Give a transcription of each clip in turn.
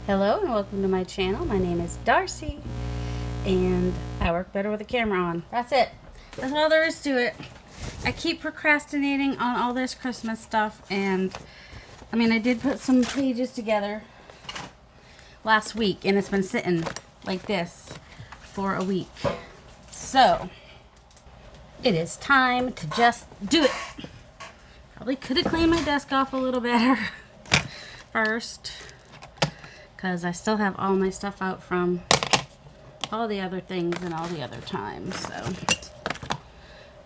Hello and welcome to my channel. My name is Darcy and I work better with a camera on. That's it. That's all there is to it. I keep procrastinating on all this Christmas stuff, and I did put some pages together last week and it's been sitting like this for a week. So it is time to just do it. Probably could have cleaned my desk off a little better first, because I still have all my stuff out from all the other things and all the other times. So,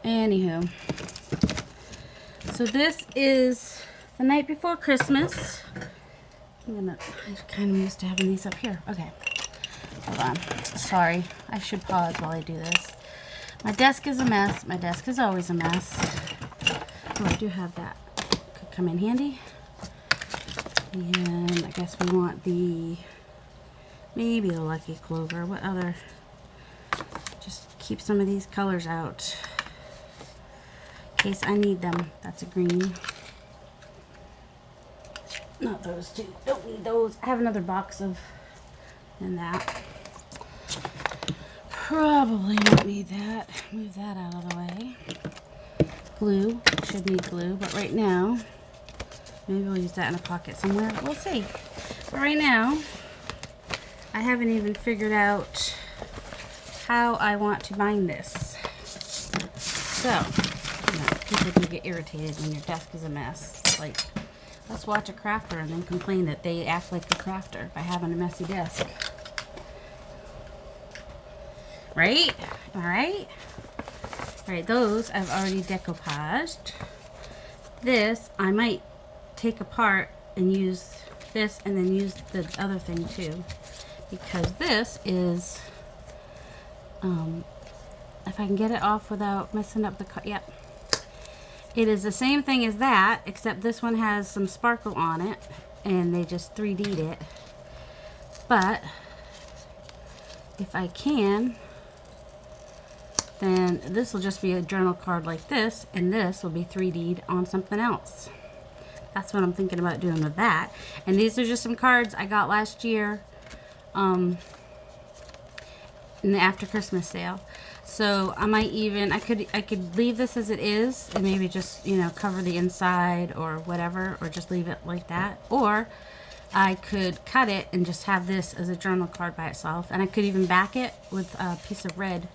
anywho. So this is the night before Christmas. I'm kind of used to having these up here. Okay. Hold on. Sorry. I should pause while I do this. My desk is a mess. My desk is always a mess. Oh, I do have that. Could come in handy. And I guess we want maybe the Lucky Clover. What other? Just keep some of these colors out in case I need them. That's a green. Not those two. Don't need those. I have another box of and that. Probably don't need that. Move that out of the way. Glue. Should need glue, but right now, maybe we'll use that in a pocket somewhere. We'll see. But right now, I haven't even figured out how I want to bind this. So, people do get irritated when your desk is a mess. It's like, let's watch a crafter and then complain that they act like the crafter by having a messy desk. Right? Alright? Alright, those I've already decoupaged. This, I might take apart and use this and then use the other thing too, because this is if I can get it off without messing up the yep, it is the same thing as that, except this one has some sparkle on it and they just 3D'd it. But if I can, then this will just be a journal card like this, and this will be 3D'd on something else. That's what I'm thinking about doing with that. And these are just some cards I got last year in the after Christmas sale. So I might even, I could leave this as it is and maybe just, cover the inside or whatever, or just leave it like that. Or I could cut it and just have this as a journal card by itself. And I could even back it with a piece of red,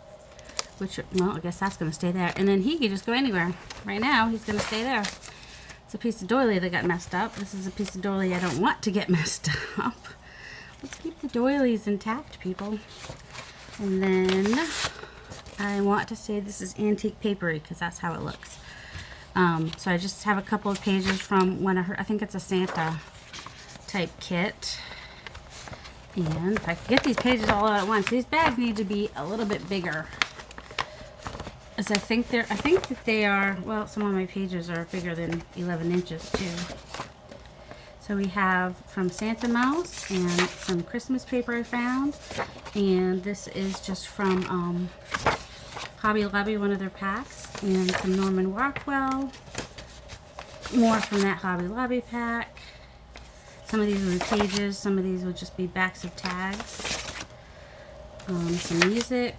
which, well, I guess that's going to stay there. And then he could just go anywhere. Right now, he's going to stay there. It's a piece of doily that got messed up. This is a piece of doily I don't want to get messed up. Let's keep the doilies intact, people. And then I want to say this is antique papery because that's how it looks. So I just have a couple of pages from one of her, I think it's a Santa type kit. And if I could get these pages all out at once, these bags need to be a little bit bigger. As I think that they are, well, some of my pages are bigger than 11 inches too. So we have from Santa Mouse and some Christmas paper I found. And this is just from Hobby Lobby, one of their packs. And some Norman Rockwell. More from that Hobby Lobby pack. Some of these will be pages, some of these will just be backs of tags. Some music.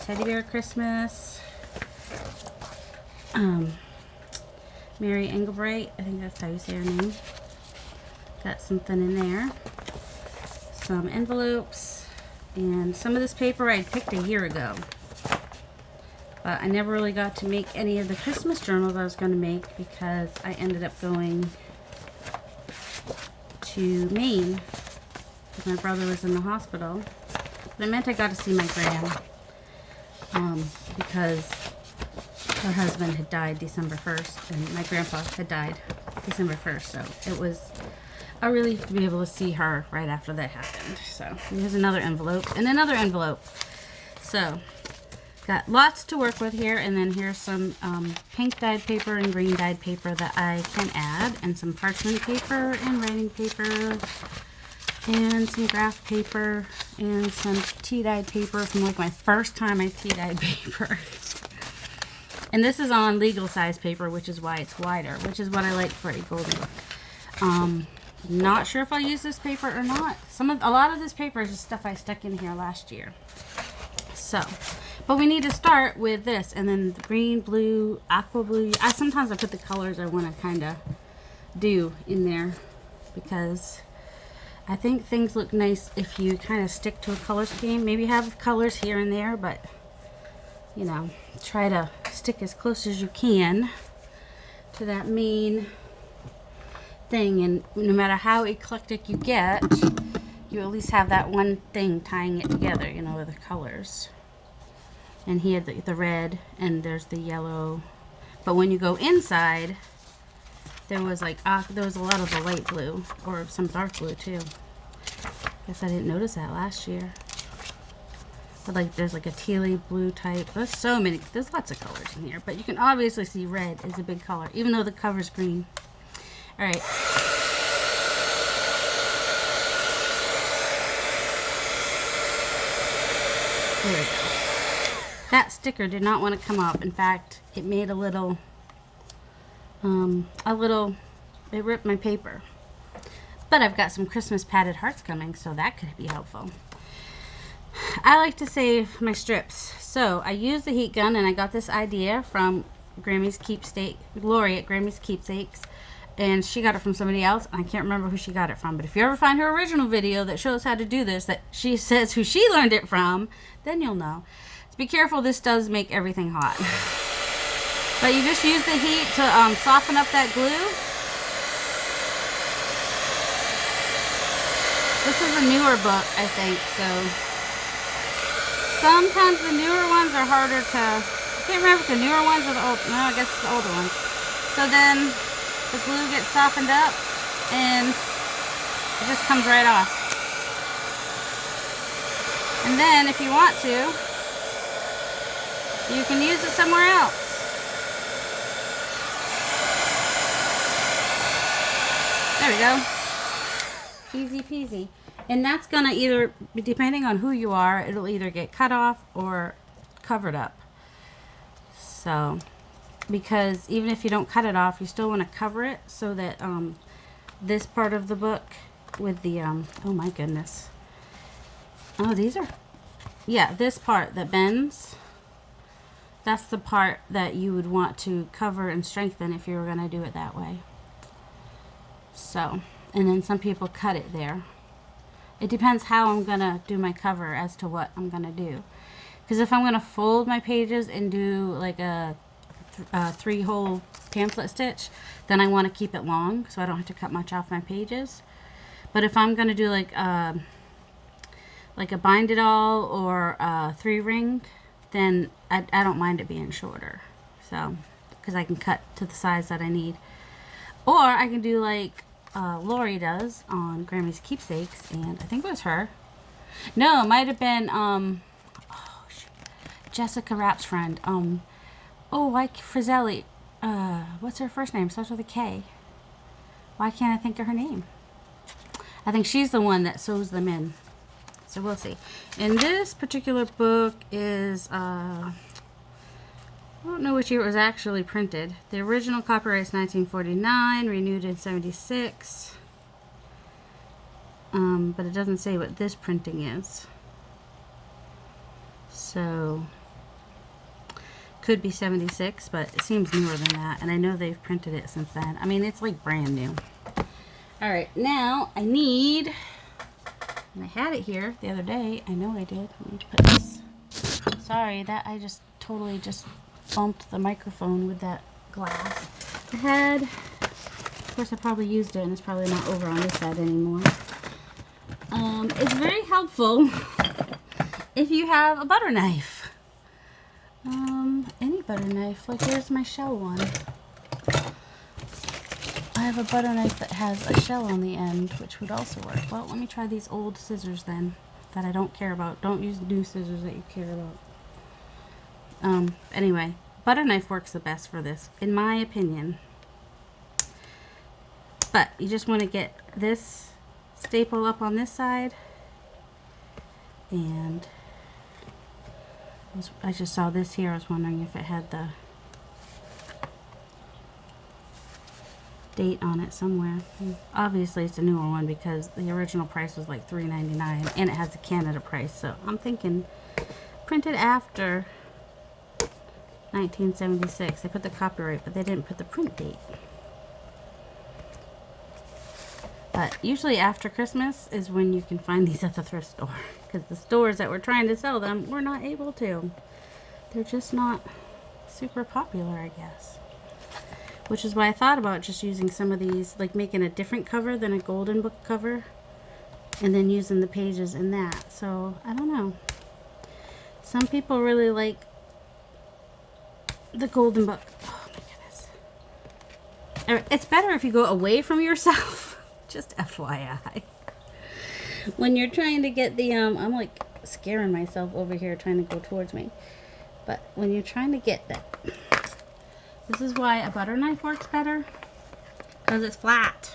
Teddy Bear Christmas, Mary Engelbright, I think that's how you say her name. Got something in there. Some envelopes, and some of this paper I picked a year ago. But I never really got to make any of the Christmas journals I was going to make because I ended up going to Maine because my brother was in the hospital. But it meant I got to see my gran. Because her husband had died December 1st and my grandpa had died December 1st, so it was a relief to be able to see her right after that happened. So here's another envelope and another envelope. So got lots to work with here, and then here's some pink dyed paper and green dyed paper that I can add, and some parchment paper and writing paper, and some graph paper, and some tea-dyed paper from like my first time I tea-dyed paper. And this is on legal size paper, which is why it's wider, which is what I like for a golden. Not sure if I'll use this paper or not. A lot of this paper is just stuff I stuck in here last year. So, but we need to start with this, and then the green, blue, aqua blue. Sometimes I put the colors I want to kind of do in there because I think things look nice if you kind of stick to a color scheme. Maybe have colors here and there, but you know, try to stick as close as you can to that main thing. And no matter how eclectic you get, you at least have that one thing tying it together, you know, with the colors. And here the red, and there's the yellow. But when you go inside, there was like there was a lot of the light blue, or some dark blue too. Guess I didn't notice that last year. But like there's like a tealy blue type. There's so many. There's lots of colors in here, but you can obviously see red is a big color, even though the cover's green. All right. There we go. That sticker did not want to come up. In fact, it made it ripped my paper. But I've got some Christmas padded hearts coming, so that could be helpful. I like to save my strips. So I use the heat gun, and I got this idea from Grammy's Keepsake, Lori at Grammy's Keepsakes. And she got it from somebody else. I can't remember who she got it from. But if you ever find her original video that shows how to do this, that she says who she learned it from, then you'll know. So be careful, this does make everything hot. But you just use the heat to soften up that glue. This is a newer book, I think, so sometimes the newer ones are harder to, I can't remember if the newer ones or the old, no, I guess it's the older ones. So then the glue gets softened up and it just comes right off. And then if you want to, you can use it somewhere else. There we go. Easy peasy. And that's gonna either, depending on who you are, it'll either get cut off or covered up. So, because even if you don't cut it off, you still want to cover it so that this part of the book with the oh my goodness, oh these are, yeah, this part that bends, that's the part that you would want to cover and strengthen if you were going to do it that way. So, and then some people cut it there. It depends how I'm going to do my cover as to what I'm going to do. Because if I'm going to fold my pages and do like a 3-hole pamphlet stitch, then I want to keep it long so I don't have to cut much off my pages. But if I'm going to do like a bind it all or a 3-ring, then I don't mind it being shorter. So, because I can cut to the size that I need. Or I can do like Lori does on Grammy's Keepsakes, and I think it was her. No, it might have been Jessica Rapp's friend. Frizzelli. What's her first name? Starts with a K. Why can't I think of her name? I think she's the one that sews them in. So we'll see. And this particular book is, I don't know which year it was actually printed. The original copyright is 1949, renewed in 76. But it doesn't say what this printing is. So, could be 76, but it seems newer than that. And I know they've printed it since then. I mean, it's like brand new. Alright, now I need, and I had it here the other day. I know I did. Let me put this. Sorry, that I just totally just bumped the microphone with that glass. I had, of course I probably used it and it's probably not over on this side anymore. It's very helpful if you have a butter knife. Any butter knife. Like here's my shell one. I have a butter knife that has a shell on the end, which would also work. Well, let me try these old scissors then, that I don't care about. Don't use new scissors that you care about. Anyway, butter knife works the best for this, in my opinion. But you just want to get this staple up on this side, and I just saw this here. I was wondering if it had the date on it somewhere. Obviously it's a newer one because the original price was like $3.99 and it has the Canada price. So I'm thinking printed after 1976. They put the copyright, but they didn't put the print date. But usually after Christmas is when you can find these at the thrift store, because the stores that were trying to sell them were not able to. They're just not super popular, I guess. Which is why I thought about just using some of these, like making a different cover than a golden book cover, and then using the pages in that. So I don't know. Some people really like the golden book. Oh my goodness. It's better if you go away from yourself. Just FYI. When you're trying to get the, I'm like scaring myself over here trying to go towards me. But when you're trying to get that, this is why a butter knife works better. Because it's flat.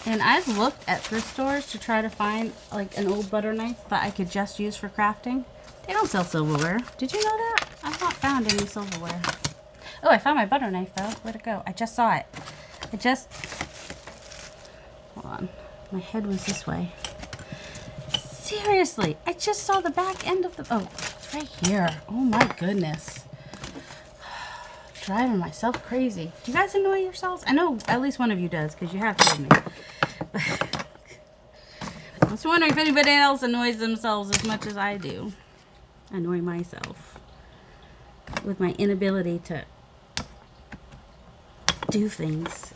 And I've looked at thrift stores to try to find like an old butter knife that I could just use for crafting. They don't sell silverware. Did you know that? I've not found any silverware. Oh, I found my butter knife though. Where'd it go? I just saw it. Hold on. My head was this way. Seriously, I just saw the back end of the... Oh, it's right here. Oh my goodness. Driving myself crazy. Do you guys annoy yourselves? I know at least one of you does, because you have told me. I was wondering if anybody else annoys themselves as much as I do. Annoy myself with my inability to do things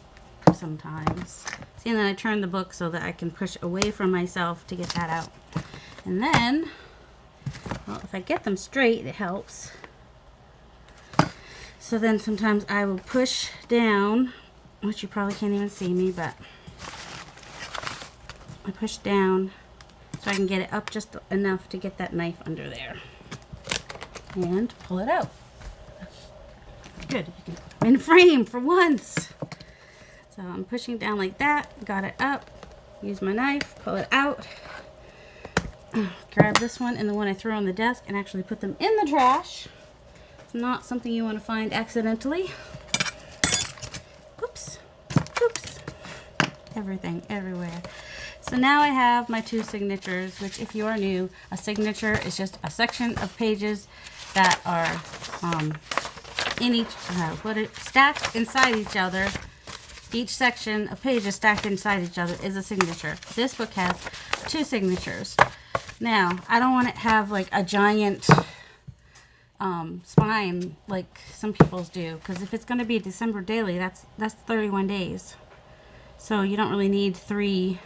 sometimes. See, and then I turn the book so that I can push away from myself to get that out. And then, well, if I get them straight, it helps. So then sometimes I will push down, which you probably can't even see me, but I push down so I can get it up just enough to get that knife under there. And pull it out. Good. I'm in frame for once. So I'm pushing down like that. Got it up. Use my knife. Pull it out. Grab this one and the one I threw on the desk and actually put them in the trash. It's not something you want to find accidentally. Oops. Oops. Everything. Everywhere. So now I have my 2 signatures, which if you are new, a signature is just a section of pages that are in each, stacked inside each other. Each section of pages stacked inside each other is a signature. This book has 2 signatures. Now, I don't want it to have like a giant spine like some people's do, because if it's going to be December daily, that's 31 days. So you don't really need 3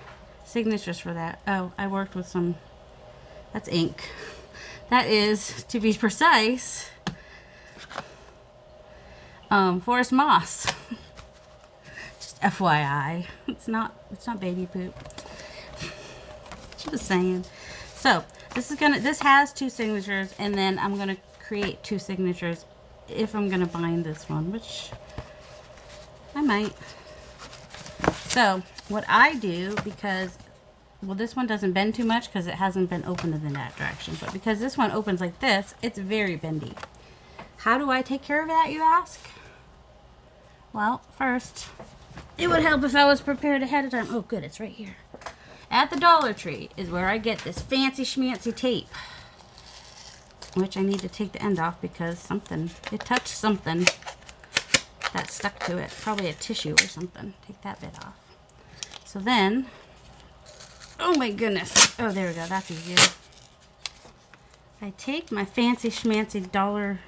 signatures for that. Oh, I worked with some, that's ink. That is, to be precise, forest moss. Just FYI, it's not baby poop. Just saying. So this has 2 signatures, and then I'm gonna create 2 signatures if I'm gonna bind this one, which I might. So what I do, because well, this one doesn't bend too much because it hasn't been opened in that direction, but because this one opens like this, it's very bendy. How do I take care of that, you ask? Well, first, it would help if I was prepared ahead of time. Oh, good, it's right here. At the Dollar Tree is where I get this fancy schmancy tape, which I need to take the end off because it touched something that stuck to it. Probably a tissue or something. Take that bit off. So then, oh my goodness. Oh, there we go. That's easier. I take my fancy schmancy Dollar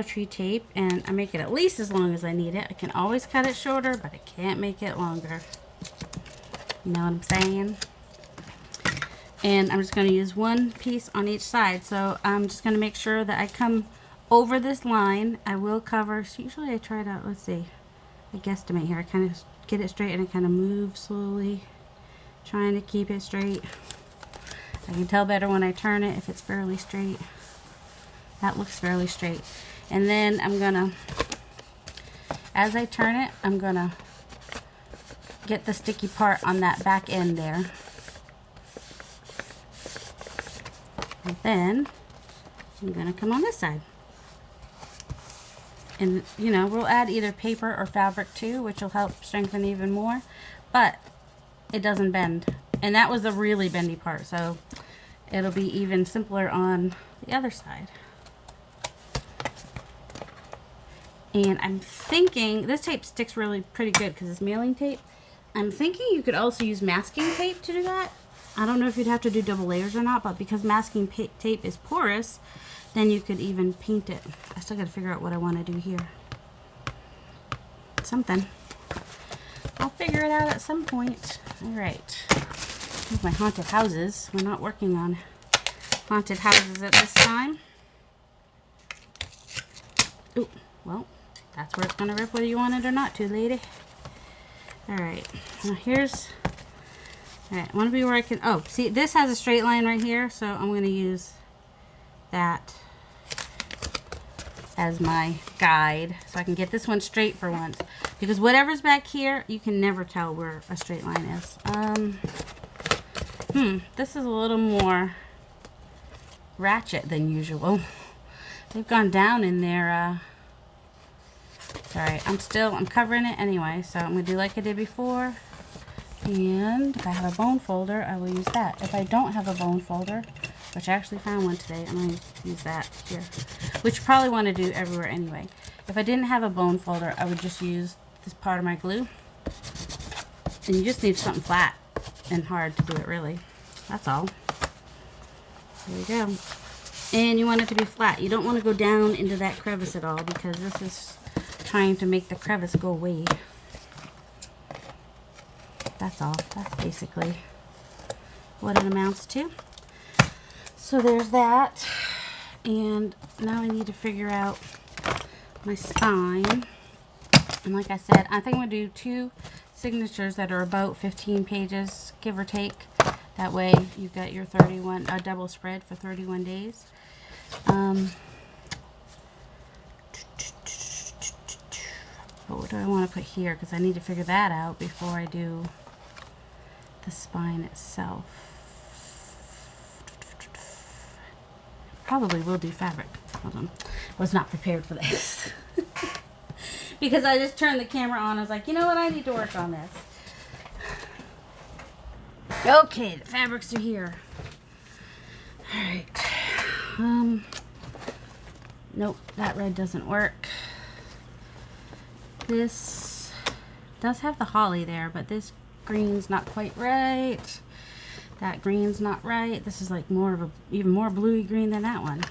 Tree tape and I make it at least as long as I need it. I can always cut it shorter, but I can't make it longer. You know what I'm saying? And I'm just going to use 1 piece on each side. So I'm just going to make sure that I come over this line. I will cover, so usually I try to, let's see, I guesstimate here. I kind of get it straight and I kind of move slowly, trying to keep it straight. I can tell better when I turn it if it's fairly straight. That looks fairly straight. And then I'm gonna, as I turn it, I'm gonna get the sticky part on that back end there. And then I'm gonna come on this side. And, you know, we'll add either paper or fabric too, which will help strengthen even more. But it doesn't bend. And that was the really bendy part. So it'll be even simpler on the other side. And I'm thinking, this tape sticks really pretty good because it's mailing tape. I'm thinking you could also use masking tape to do that. I don't know if you'd have to do double layers or not, but because masking tape is porous, then you could even paint it. I still got to figure out what I want to do here. Something. I'll figure it out at some point. All right. Here's my haunted houses. We're not working on haunted houses at this time. Ooh, well, that's where it's going to rip whether you want it or not to, lady. All right. Now here's... All right, I want to be where I can... Oh, see, this has a straight line right here, so I'm going to use that as my guide so I can get this one straight for once. Because whatever's back here, you can never tell where a straight line is. This is a little more ratchet than usual. They've gone down in their... Sorry, I'm covering it anyway, so I'm going to do like I did before. And if I have a bone folder, I will use that. If I don't have a bone folder, which I actually found one today, I'm going to use that here. Which you probably want to do everywhere anyway. If I didn't have a bone folder, I would just use this part of my glue. And you just need something flat and hard to do it, really. That's all. There you go. And you want it to be flat. You don't want to go down into that crevice at all because this is trying to make the crevice go away. That's all. That's basically what it amounts to. So there's that. And now I need to figure out my spine. And like I said, I think I'm going to do 2 signatures that are about 15 pages, give or take. That way you've got your 31, double spread for 31 days. But what do I want to put here? Because I need to figure that out before I do the spine itself. Probably will do fabric. Hold on. I was not prepared for this. Because I just turned the camera on. I was like, you know what? I need to work on this. Okay, the fabrics are here. Alright. Nope, that red doesn't work. This does have the holly there, but this green's not quite right. That green's not right. This is like more of a, even more bluey green than that one.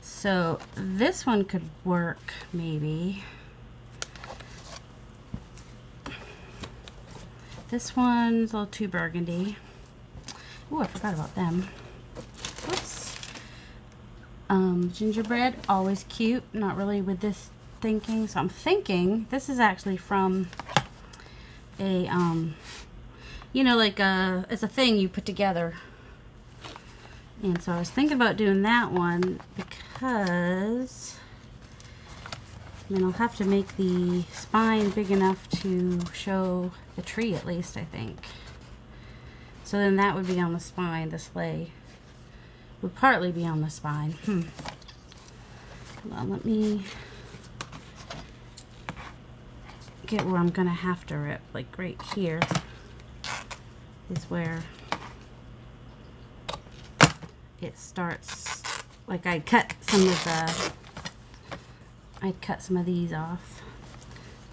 So this one could work, maybe. This one's a little too burgundy. Oh, I forgot about them. Whoops. Gingerbread, always cute. Not really with this thinking. So I'm thinking this is actually from a, you know, like it's a thing you put together. And so I was thinking about doing that one because then I'll have to make the spine big enough to show the tree at least, I think. So then that would be on the spine. The sleigh would partly be on the spine. Hold on, let me get where I'm gonna have to rip. Like right here is where it starts. Like I'd cut some of these off.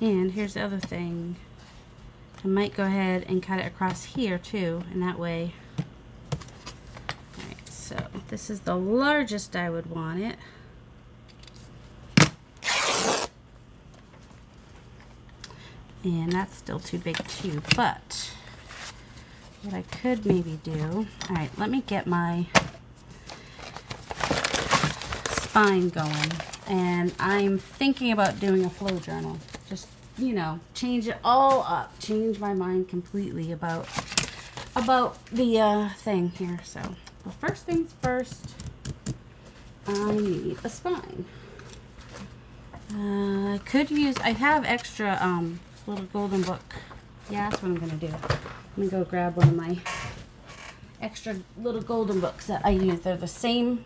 And here's the other thing. I might go ahead and cut it across here too, and that way. Alright, so this is the largest I would want it. And that's still too big too, but what I could maybe do, alright, let me get my spine going. And I'm thinking about doing a flow journal. Just, you know, change it all up. Change my mind completely about the thing here. So, well, first things first, I need a spine. I could use, I have extra little golden book. Yeah, that's what I'm going to do. Let me go grab one of my extra little golden books that I use. They're the same.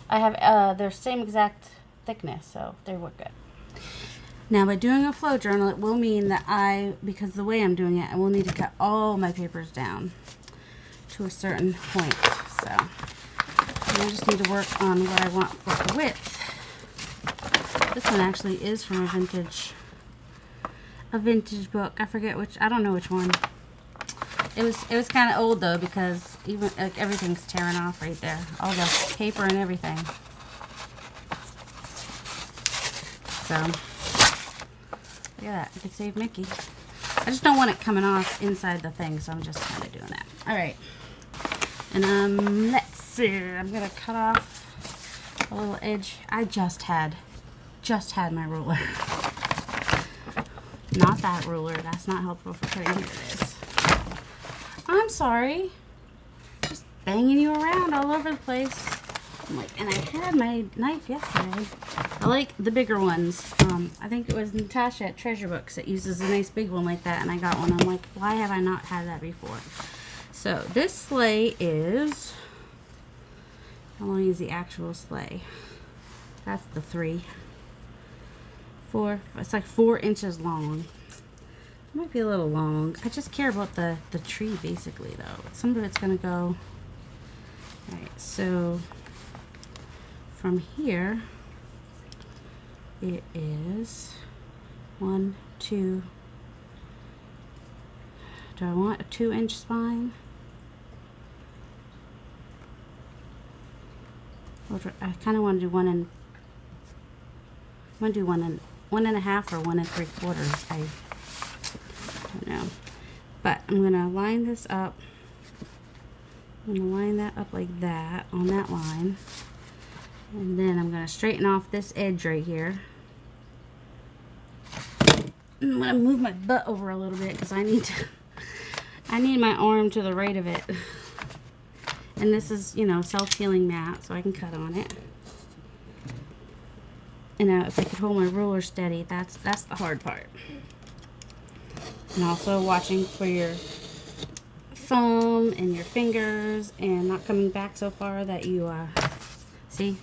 I have, they're same exact thickness, so they work good. Now, by doing a flow journal, it will mean that because the way I'm doing it, I will need to cut all my papers down to a certain point. So I just need to work on what I want for the width. This one actually is from a vintage book. I forget which. I don't know which one. It was kind of old though, because even like everything's tearing off right there, all the paper and everything. So look at that. I could save Mickey. I just don't want it coming off inside the thing, so I'm just kind of doing that. All right. And let's see. I'm gonna cut off a little edge. I just had my ruler. Not that ruler. That's not helpful for cutting. Here it is. I'm sorry. Just banging you around all over the place. And I had my knife yesterday. I like the bigger ones. I think it was Natasha at Treasure Books that uses a nice big one like that, and I got one. I'm like, why have I not had that before? So this sleigh is, how long is the actual sleigh? That's the 3. 4. It's like 4 inches long. It might be a little long. I just care about the tree basically though. Some of it's gonna go. Alright, so from here it is 1, 2. Do I want a 2-inch spine? I kind of want to do 1 and 1.5 or 1 3/4. I don't know, but I'm gonna line this up. I'm gonna line that up like that on that line, and then I'm gonna straighten off this edge right here. I'm gonna move my butt over a little bit because I need my arm to the right of it. And this is, you know, self-healing mat, so I can cut on it. And now if I could hold my ruler steady, that's the hard part. And also watching for your thumb and your fingers and not coming back so far that you see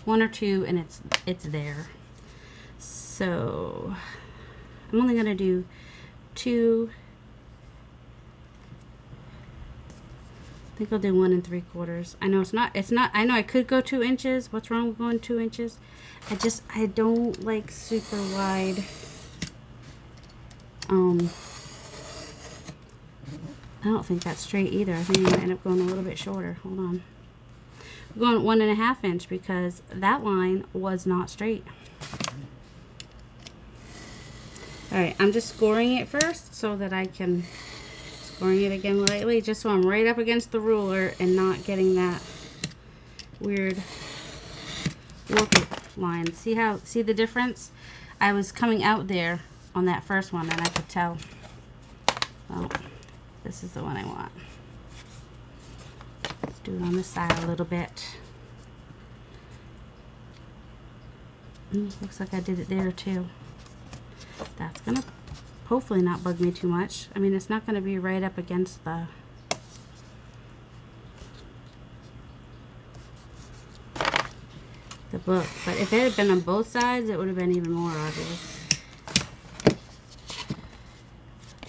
1 or 2 and it's there. So I'm only gonna do 2. I think I'll do 1 3/4. I know it's not, I know I could go 2 inches. What's wrong with going 2 inches? I don't like super wide. I don't think that's straight either. I think I'm gonna end up going a little bit shorter. Hold on. I'm going 1.5 inch because that line was not straight. Alright, I'm just scoring it first so that I can scoring it again lightly, just so I'm right up against the ruler and not getting that weird warped line. See the difference? I was coming out there on that first one and I could tell. Well, this is the one I want. Let's do it on this side a little bit. Looks like I did it there too. That's gonna hopefully not bug me too much. I mean, it's not gonna be right up against the book, but if it had been on both sides, it would have been even more obvious.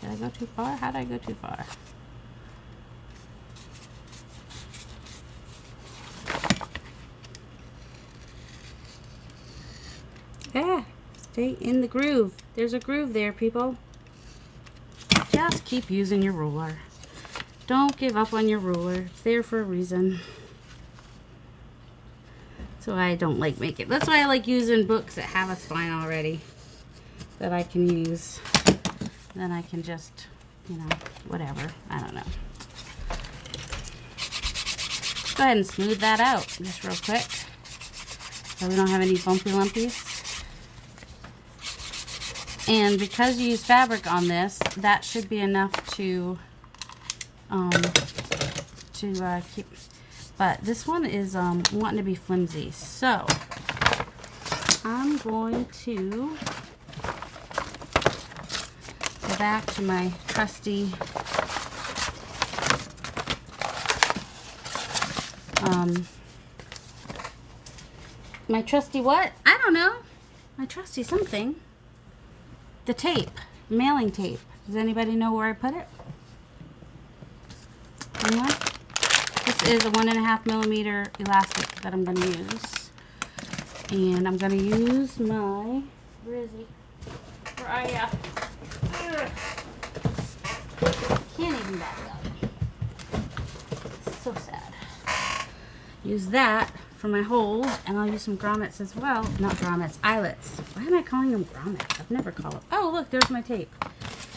Did I go too far? How did I go too far? Ah, stay in the groove. There's a groove there, people. Just keep using your ruler. Don't give up on your ruler. It's there for a reason. So I don't like making. That's why I like using books that have a spine already that I can use. Then I can just, you know, whatever. I don't know. Go ahead and smooth that out just real quick so we don't have any bumpy lumpies. And because you use fabric on this, that should be enough to keep. But this one is wanting to be flimsy, so I'm going to go back to my trusty what? I don't know. My trusty something. The tape. Mailing tape. Does anybody know where I put it? Anyone? This is a 1.5 millimeter elastic that I'm going to use. And I'm going to use my... Where is he? Where are ya? Can't even back up. So sad. Use that for my holes, and I'll use some grommets as well. Not grommets, eyelets. Why am I calling them grommets? I've never called them. Oh, look, there's my tape.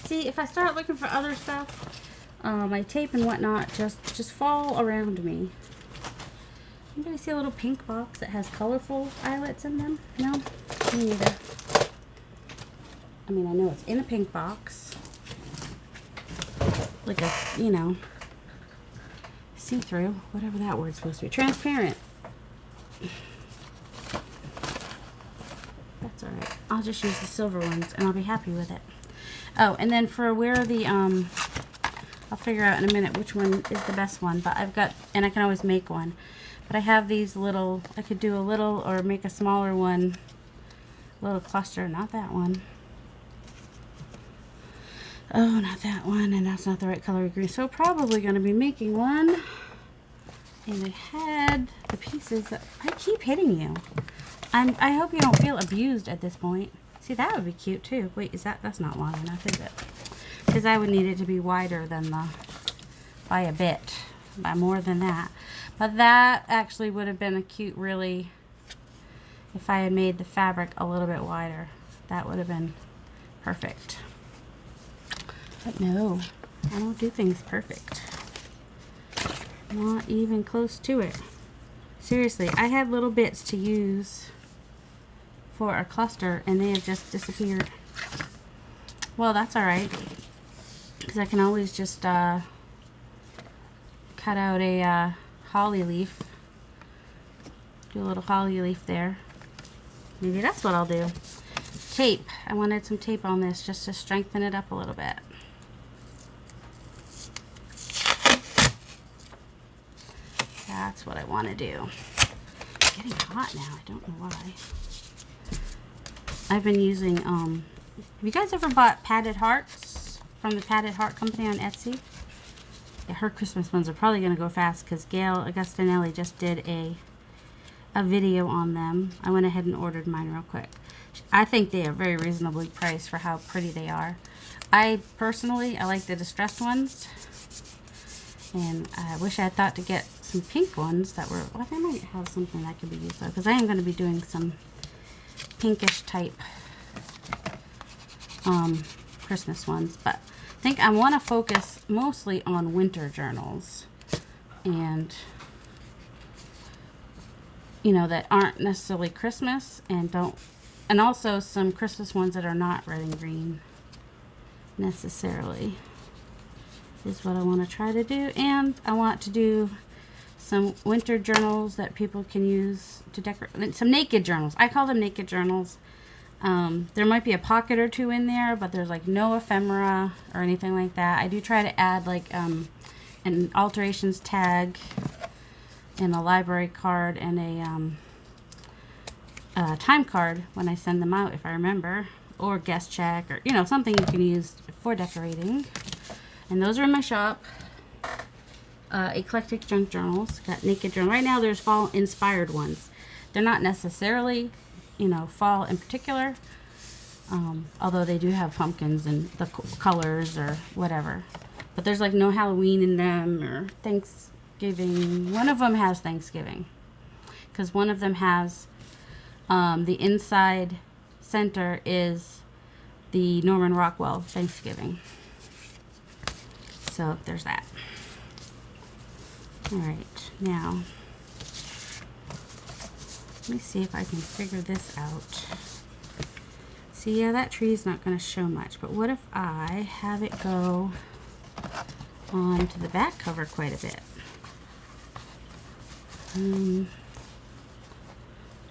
See, if I start looking for other stuff, my tape and whatnot just fall around me. Anybody see a little pink box that has colorful eyelets in them? No? Me neither. I mean, I know it's in a pink box. Like a, you know, see-through, whatever that word's supposed to be. Transparent. That's alright. I'll just use the silver ones and I'll be happy with it. Oh, and then for where the, I'll figure out in a minute which one is the best one, but I've got, and I can always make one. But I have these little, I could do a little or make a smaller one, little cluster, not that one. Oh, not that one, and that's not the right color of green. So probably going to be making one. And I had the pieces that, I keep hitting you. I hope you don't feel abused at this point. See, that would be cute too. Wait, is that's not long enough, is it? Because I would need it to be wider than the, by a bit, by more than that. But that actually would have been a cute, really, if I had made the fabric a little bit wider. That would have been perfect. But no, I don't do things perfect. Not even close to it. Seriously, I had little bits to use for a cluster and they have just disappeared. Well, that's alright, because I can always just cut out a holly leaf. Do a little holly leaf there. Maybe that's what I'll do. Tape. I wanted some tape on this just to strengthen it up a little bit. That's what I want to do. It's getting hot now. I don't know why. I've been using, have you guys ever bought padded hearts from the Padded Heart Company on Etsy? Yeah, her Christmas ones are probably going to go fast because Gail Augustinelli just did a video on them. I went ahead and ordered mine real quick. I think they are very reasonably priced for how pretty they are. I like the distressed ones. And I wish I had thought to get some pink ones that were, well, I might have something that could be used, because I am going to be doing some pinkish type Christmas ones. But I think I want to focus mostly on winter journals. And, you know, that aren't necessarily Christmas and also some Christmas ones that are not red and green necessarily. Is what I want to try to do. And I want to do some winter journals that people can use to decorate. Some naked journals. I call them naked journals. There might be a pocket or two in there, but there's like no ephemera or anything like that. I do try to add like an alterations tag and a library card and a time card when I send them out, if I remember, or guest check, or you know, something you can use for decorating. And those are in my shop. Eclectic Junk Journals. Got naked journal. Right now there's fall inspired ones. They're not necessarily, you know, fall in particular. Although they do have pumpkins and the colors or whatever. But there's like no Halloween in them or Thanksgiving. One of them has Thanksgiving. Because one of them has the inside center is the Norman Rockwell Thanksgiving. So there's that. All right, now let me see if I can figure this out. See, yeah, that tree is not going to show much, but what if I have it go onto the back cover quite a bit?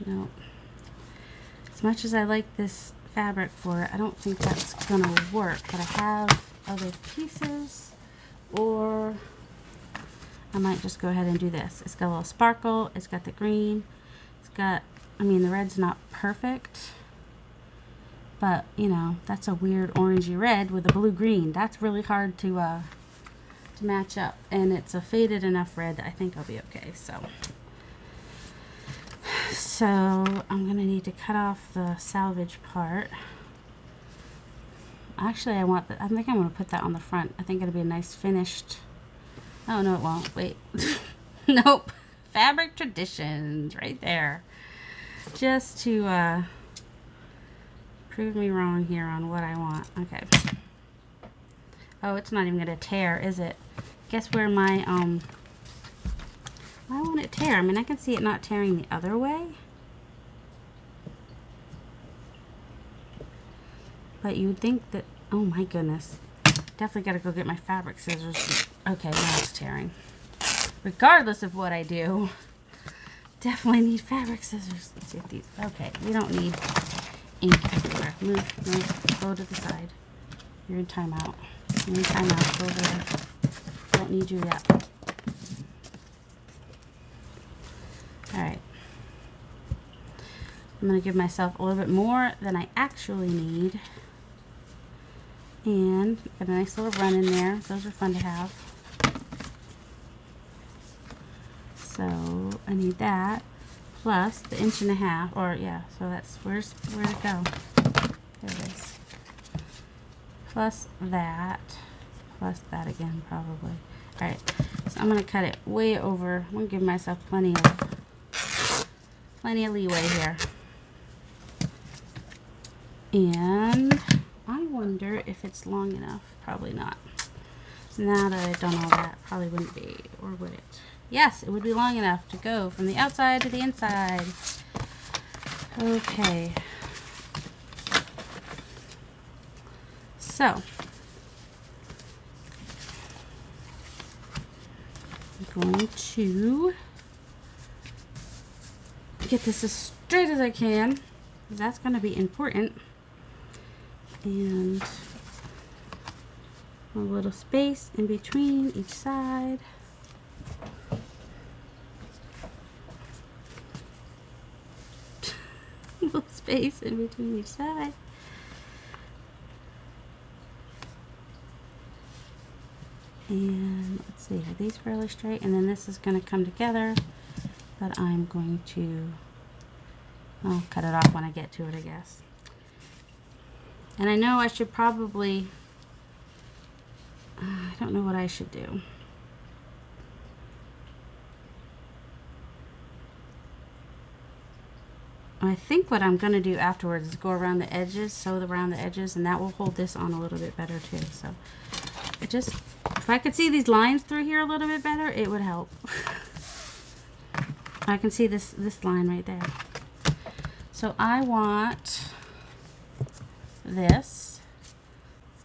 No. As much as I like this fabric for it, I don't think that's going to work, but I have other pieces. Or I might just go ahead and do this. It's got a little sparkle. It's got the green. It's got I mean, the red's not perfect, but you know, that's a weird orangey red with a blue green. That's really hard to match up, and it's a faded enough red that I think I'll be okay. So I'm gonna need to cut off the salvage part. Actually, I think I'm gonna put that on the front. I think it'll be a nice finished. Oh no, it won't. Wait. Nope. Fabric Traditions right there. Just to prove me wrong here on what I want. Okay. Oh, it's not even gonna tear, is it? Guess where my why won't it tear? I mean, I can see it not tearing the other way. But you would think that, oh my goodness. Definitely gotta go get my fabric scissors. Okay, now it's tearing. Regardless of what I do, definitely need fabric scissors. Let's see if these, okay, we don't need ink everywhere. Move, go to the side. You're in timeout. You're in timeout, go over there. Don't need you yet. Alright. I'm going to give myself a little bit more than I actually need. And got a nice little run in there. Those are fun to have. So I need that plus the 1.5 inch, or yeah, so that's where'd it go? There it is. Plus that again probably. Alright, so I'm gonna cut it way over. I'm gonna give myself plenty of leeway here. And I wonder if it's long enough. Probably not. Now that I've done all that, probably wouldn't be, or would it? Yes, it would be long enough to go from the outside to the inside. Okay. So, I'm going to get this as straight as I can, because that's going to be important. And a little space in between each side. Little space in between each side. And let's see, are these fairly straight? And then this is going to come together, but I'm going to, I'll cut it off when I get to it, I guess. And I know I should probably, I don't know what I should do. I think what I'm going to do afterwards is go around the edges, sew around the edges, and that will hold this on a little bit better too. So it just, if I could see these lines through here a little bit better, it would help. I can see this line right there. So I want this.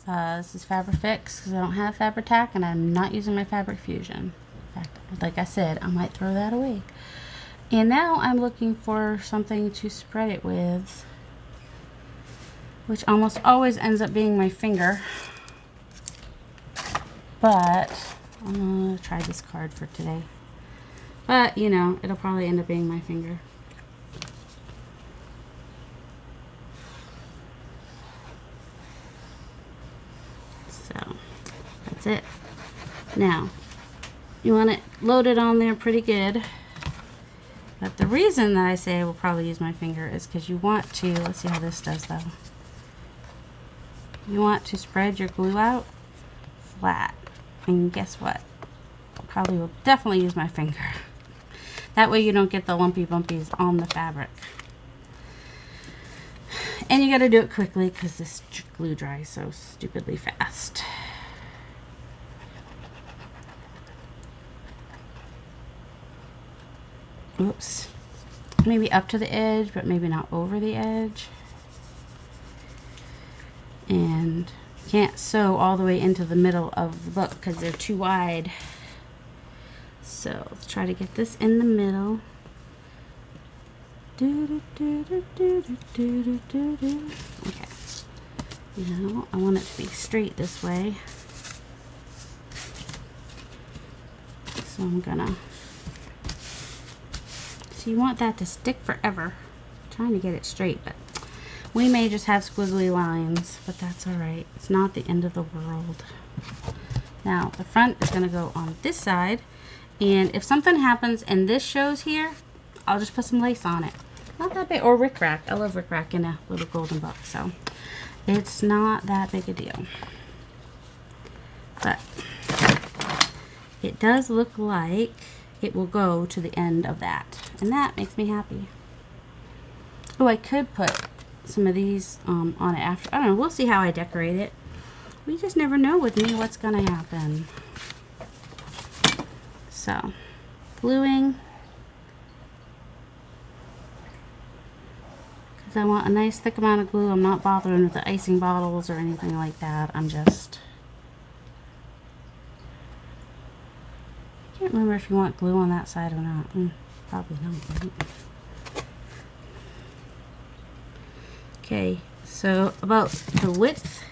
This is Fabrifix because I don't have Fabri-Tac and I'm not using my Fabric Fusion. In fact, like I said, I might throw that away. And now I'm looking for something to spread it with, which almost always ends up being my finger. But I'm going to try this card for today. But, you know, it'll probably end up being my finger. So, that's it. Now, you want it loaded on there pretty good. But the reason that I say I will probably use my finger is because you want to, let's see how this does though. You want to spread your glue out flat. And guess what? I probably will definitely use my finger. That way you don't get the lumpy bumpies on the fabric. And you got to do it quickly because this glue dries so stupidly fast. Oops. Maybe up to the edge, but maybe not over the edge. And can't sew all the way into the middle of the book because they're too wide. So let's try to get this in the middle. Okay. Now I want it to be straight this way. So I'm gonna, so you want that to stick forever. trying to get it straight, but we may just have squiggly lines, but that's all right. It's not the end of the world. Now the front is going to go on this side, and if something happens and this shows here, I'll just put some lace on it. Not that big, or rickrack. I love rickrack in a little golden book, so it's not that big a deal. But it does look like it will go to the end of that, and that makes me happy. Oh, I could put some of these on it after. I don't know. We'll see how I decorate it. We just never know with me what's gonna happen. So, gluing. Because I want a nice thick amount of glue. I'm not bothering with the icing bottles or anything like that. I'm just... I can't remember if you want glue on that side or not. Probably not. Right? Okay, so about the width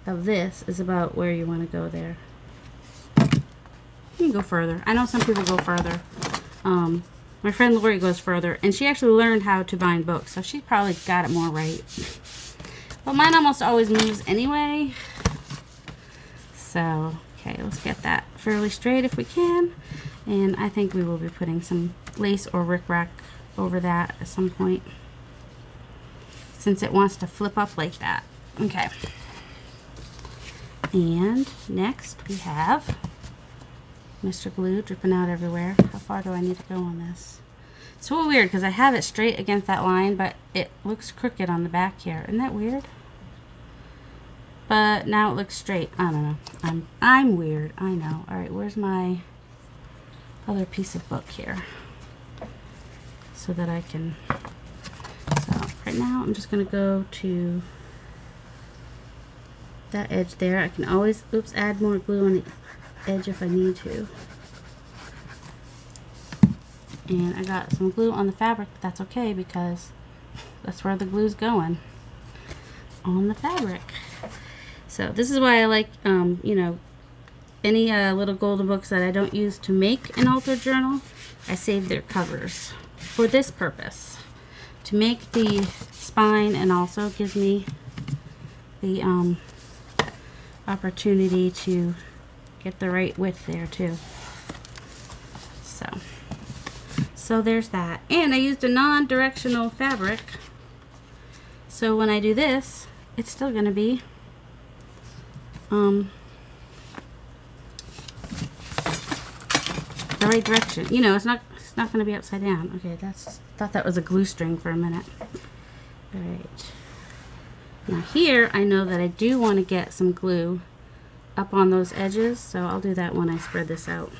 of this is about where you want to go there. You can go further. I know some people go further. My friend Lori goes further, and she actually learned how to bind books, so she probably got it more right. But mine almost always moves anyway. So, okay, let's get that fairly straight if we can. And I think we will be putting some lace or rickrack over that at some point, since it wants to flip up like that. Okay. And next we have Mr. Glue dripping out everywhere. How far do I need to go on this? It's so weird because I have it straight against that line, but it looks crooked on the back here. Isn't that weird? But now it looks straight. I don't know. I'm weird. I know. All right, where's my other piece of book here? So that I can... So right now I'm just going to go to that edge there. I can always, oops, add more glue on the edge if I need to. And I got some glue on the fabric, but that's okay because that's where the glue's going, on the fabric. So this is why I like, you know, any little golden books that I don't use to make an altered journal, I save their covers for this purpose, to make the spine, and also gives me the opportunity to get the right width there too. So there's that. And I used a non-directional fabric, so when I do this, it's still going to be the right direction. You know, it's not going to be upside down. Okay, thought that was a glue string for a minute. All right. Now here, I know that I do want to get some glue up on those edges, so I'll do that when I spread this out.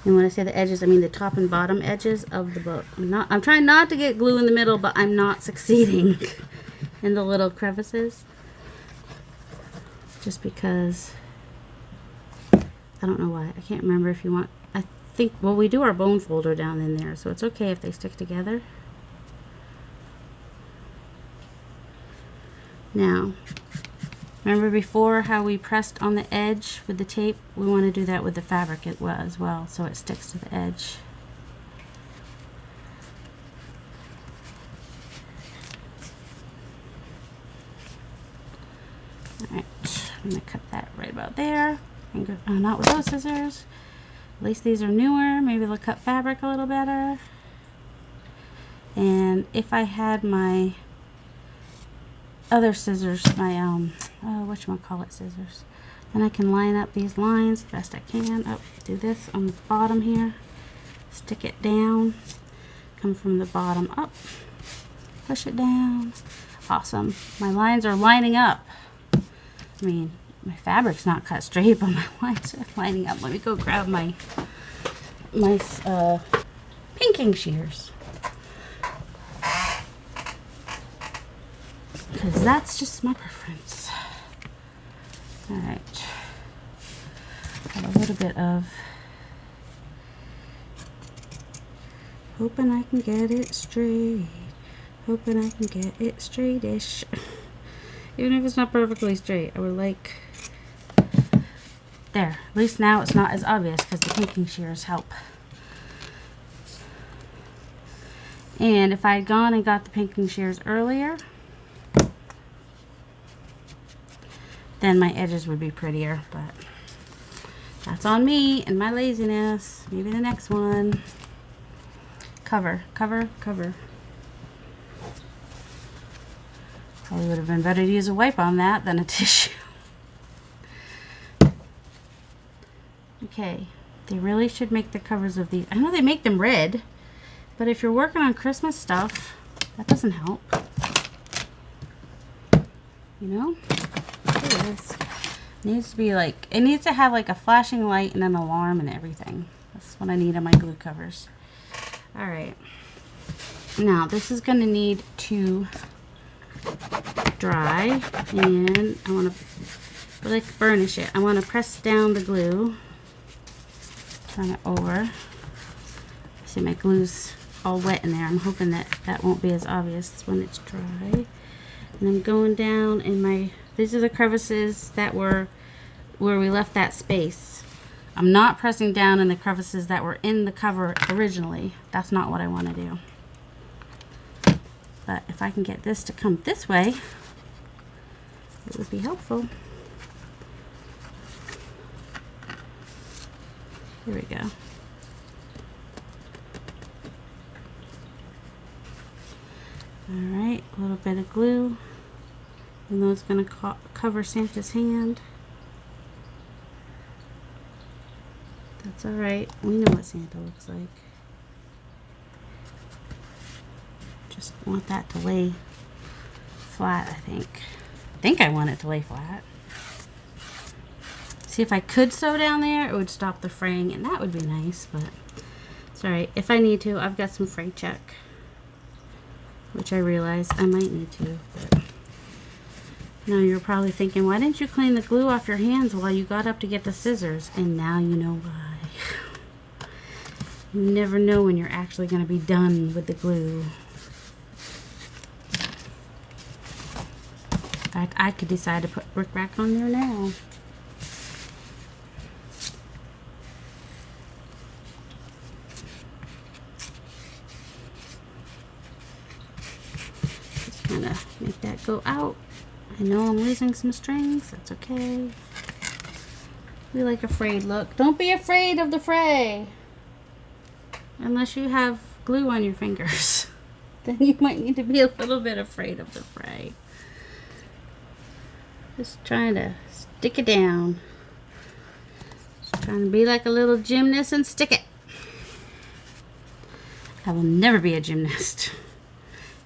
And when I say the edges, I mean the top and bottom edges of the book. I'm trying not to get glue in the middle, but I'm not succeeding in the little crevices. Just because, I don't know why. I can't remember if you want, I think, well, we do our bone folder down in there, so it's okay if they stick together. Now, remember before how we pressed on the edge with the tape? We want to do that with the fabric as well, so it sticks to the edge. Alright, I'm going to cut that right about there. And go, not with those scissors. At least these are newer. Maybe they'll cut fabric a little better. And if I had my other scissors, my whatchamacallit scissors, then I can line up these lines the best I can. Oh, do this on the bottom here, stick it down, come from the bottom up, push it down. Awesome, my lines are lining up. I mean, my fabric's not cut straight, but my lines are lining up. Let me go grab my pinking shears, because that's just my preference. Alright, got a little bit of, hoping I can get it straight, hoping I can get it straightish. Even if it's not perfectly straight, I would like, there, at least now it's not as obvious because the pinking shears help. And if I had gone and got the painting shears earlier, then my edges would be prettier, but that's on me and my laziness. Maybe the next one. Cover, cover, cover. Probably would have been better to use a wipe on that than a tissue. Okay, they really should make the covers of these. I know they make them red, but if you're working on Christmas stuff, that doesn't help. You know? It is. It needs to be like, it needs to have like a flashing light and an alarm and everything. That's what I need on my glue covers. Alright. Now, this is going to need to dry, and I want to like burnish it. I want to press down the glue. Turn it over. See, my glue's all wet in there. I'm hoping that that won't be as obvious when it's dry. And I'm going down in my, these are the crevices that were where we left that space. I'm not pressing down in the crevices that were in the cover originally. That's not what I want to do. But if I can get this to come this way, it would be helpful. Here we go. Alright, a little bit of glue. Even though it's going to cover Santa's hand. That's alright. We know what Santa looks like. Just want that to lay flat, I think. I think I want it to lay flat. See, if I could sew down there, it would stop the fraying, and that would be nice, but it's alright. If I need to, I've got some fray check, which I realize I might need to, but now you're probably thinking, why didn't you clean the glue off your hands while you got up to get the scissors? And now you know why. You never know when you're actually going to be done with the glue. In fact, I could decide to put brick back on there now. Just kind of make that go out. I know I'm losing some strings. That's okay. We like a frayed look. Don't be afraid of the fray. Unless you have glue on your fingers. Then you might need to be a little bit afraid of the fray. Just trying to stick it down. Just trying to be like a little gymnast and stick it. I will never be a gymnast.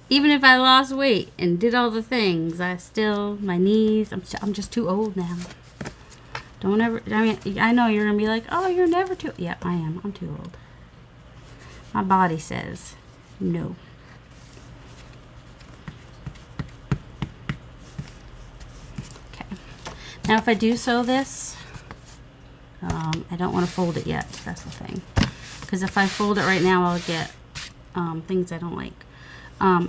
Even if I lost weight and did all the things, my knees, I'm just too old now. Don't ever, I mean, I know you're going to be like, oh, you're never too, yeah, I am. I'm too old. My body says no. Okay. Now if I do sew this, I don't want to fold it yet. That's the thing. Because if I fold it right now, I'll get things I don't like.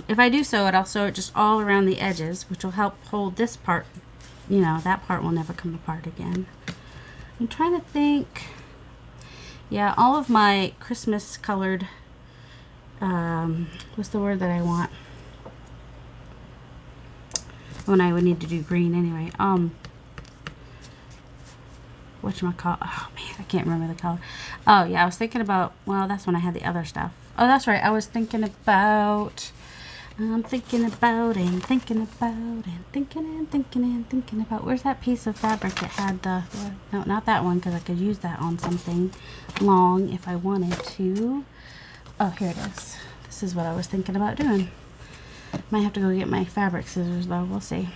If I do sew it, I'll sew it just all around the edges, which will help hold this part. You know, that part will never come apart again. I'm trying to think. Yeah, all of my Christmas colored, what's the word that I want? When I would need to do green anyway. Whatchamacallit? Oh man, I can't remember the color. Oh yeah, I was thinking about, well, that's when I had the other stuff. Oh, that's right. I was thinking about, I'm thinking about and thinking about and thinking and thinking and thinking about. Where's that piece of fabric that had the, no, not that one, because I could use that on something long if I wanted to. Oh, here it is. This is what I was thinking about doing. Might have to go get my fabric scissors though. We'll see.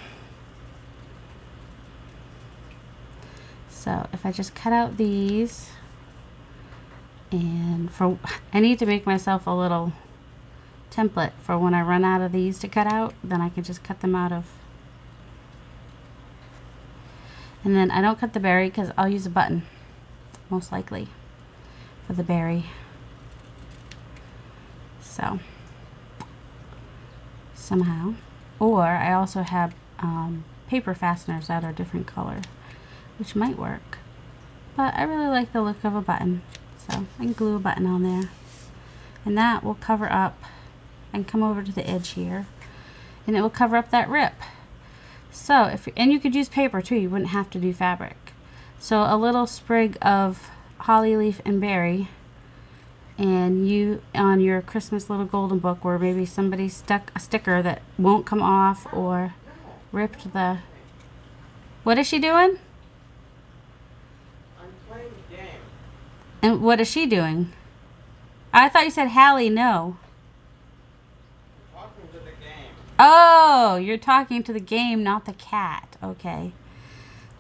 So if I just cut out these, and I need to make myself a little template for when I run out of these to cut out, then I can just cut them out of. And then I don't cut the berry because I'll use a button, most likely, for the berry. So, somehow. Or I also have paper fasteners that are different color, which might work. But I really like the look of a button. So I can glue a button on there. And that will cover up and come over to the edge here, and it will cover up that rip. So and you could use paper too, you wouldn't have to do fabric. So a little sprig of holly leaf and berry, and you on your Christmas little golden book where maybe somebody stuck a sticker that won't come off or ripped the... What is she doing? I'm playing the game. And what is she doing? I thought you said Hallie, no. Talking to the game. Oh, you're talking to the game, not the cat. Okay.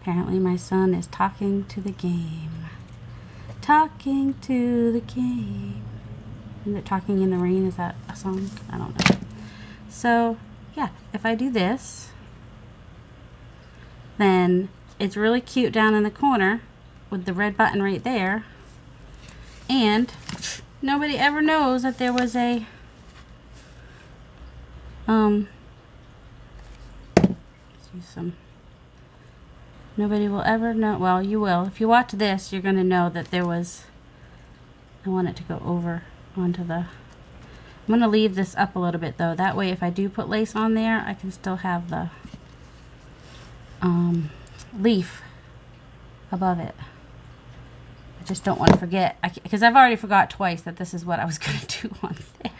Apparently my son is talking to the game. Talking to the game. Isn't it Talking in the Rain? Is that a song? I don't know. So, yeah, if I do this, then it's really cute down in the corner with the red button right there. And nobody ever knows that there was a let's use some. Nobody will ever know. Well, you will. If you watch this, you're going to know that there was... I want it to go over onto the... I'm going to leave this up a little bit, though. That way, if I do put lace on there, I can still have the leaf above it. I just don't want to forget. Because I've already forgot twice that this is what I was going to do on there.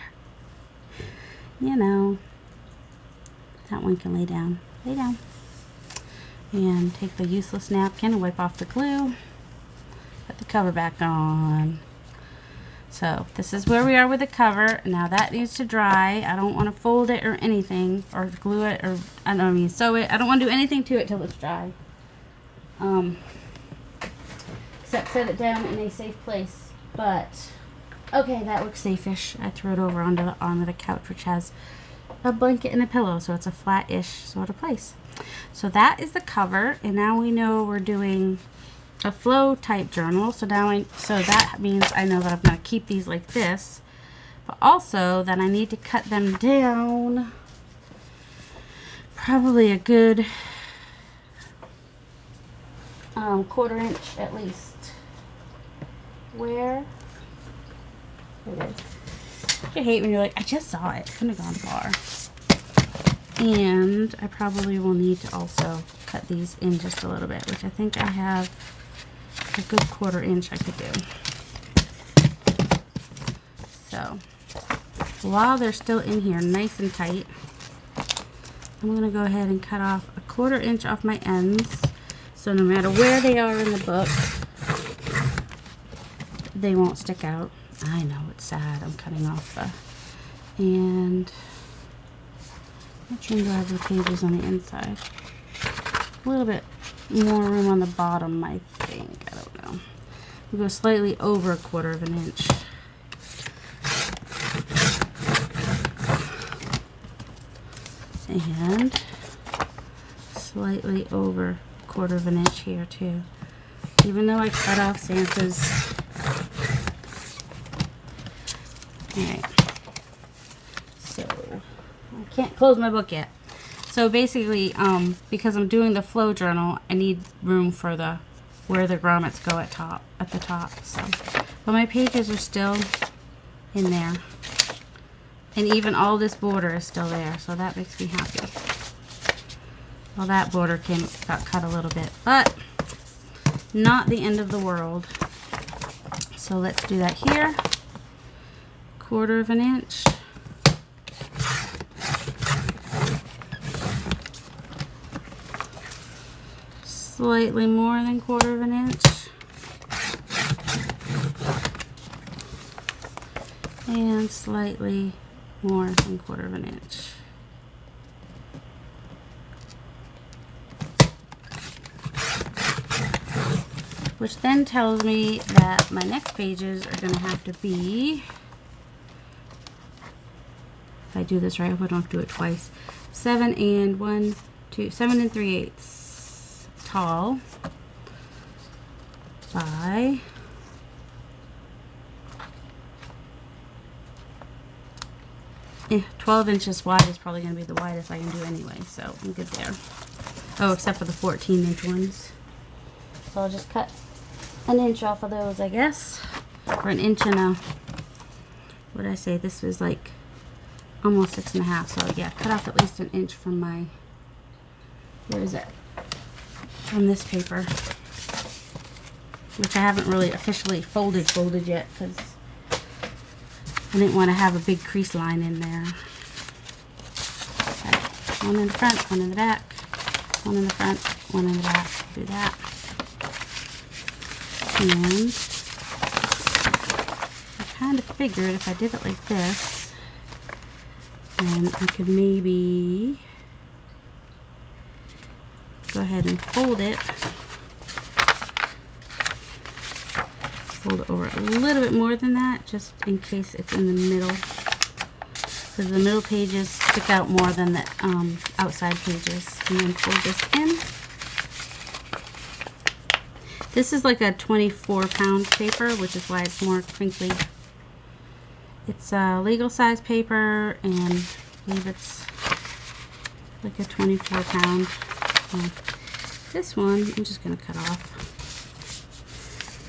You know. That one can lay down. Lay down. And take the useless napkin and wipe off the glue. Put the cover back on. So this is where we are with the cover. Now that needs to dry. I don't want to fold it or anything, or glue it, or sew it. I don't want to do anything to it till it's dry. Except set it down in a safe place. But okay, that looks safe-ish. I threw it over onto the arm of the couch, which has a blanket and a pillow, so it's a flat-ish sort of place. So that is the cover, and now we know we're doing a flow type journal. So now so that means I know that I'm going to keep these like this, but also that I need to cut them down probably a good 1/4 inch at least. Where? It is. I hate when you're like, I just saw it. Couldn't have gone far. And I probably will need to also cut these in just a little bit, which I think I have a good 1/4 inch I could do. So while they're still in here nice and tight, I'm going to go ahead and cut off a 1/4 inch off my ends, so no matter where they are in the book, they won't stick out. I know, it's sad. I'm cutting off the... And... Which one do I have the pages on the inside? A little bit more room on the bottom, I think. I don't know. We'll go slightly over 1/4 inch. And slightly over 1/4 inch here too. Even though I cut off Santa's... Alright. So... I can't close my book yet. So basically, because I'm doing the flow journal, I need room for the where the grommets go at the top. So, but my pages are still in there, and even all this border is still there. So that makes me happy. Well, that border got cut a little bit, but not the end of the world. So let's do that here. 1/4 inch. Slightly more than 1/4 inch. And slightly more than 1/4 inch. Which then tells me that my next pages are going to have to be, if I do this right, I hope I don't have to do it twice, 7 and 3/8 tall by 12 inches wide is probably going to be the widest I can do anyway, so I'm good there. Oh, except for the 14-inch ones. So I'll just cut an inch off of those, I guess, or an inch and a, what did I say, this was like almost 6.5. So yeah, cut off at least an inch from my, where is it? From this paper, which I haven't really officially folded yet because I didn't want to have a big crease line in there. Okay. One in the front, one in the back, one in the front, one in the back. Do that. And I kind of figured if I did it like this, then I could maybe go ahead and fold it. Fold it over a little bit more than that, just in case it's in the middle. Because the middle pages stick out more than the outside pages. And then fold this in. This is like a 24-pound paper, which is why it's more crinkly. It's a legal size paper, and I believe it's like a 24-pound. This one, I'm just going to cut off.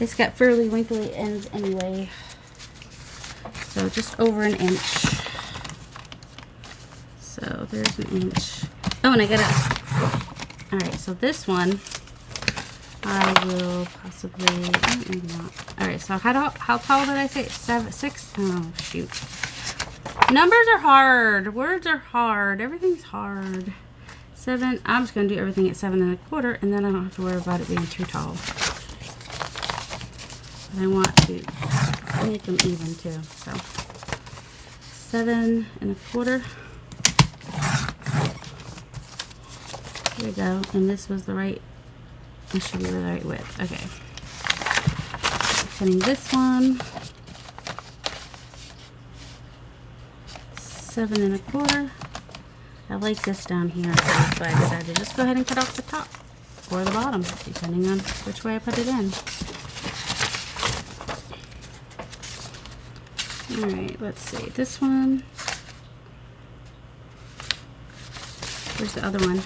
It's got fairly wrinkly ends anyway. So just over an inch. So there's an inch. Oh, and I got it. Alright, so this one I will possibly, maybe not. Alright, so how tall did I say? 6? Oh, shoot. Numbers are hard. Words are hard. Everything's hard. 7. I'm just going to do everything at 7.25, and then I don't have to worry about it being too tall. But I want to make them even too. So 7.25. There we go. And this was the right. This should be the right width. Okay. Cutting this one. 7.25. I like this down here, so that's why I decided to just go ahead and cut off the top or the bottom, depending on which way I put it in. Alright, let's see. This one. Where's the other one?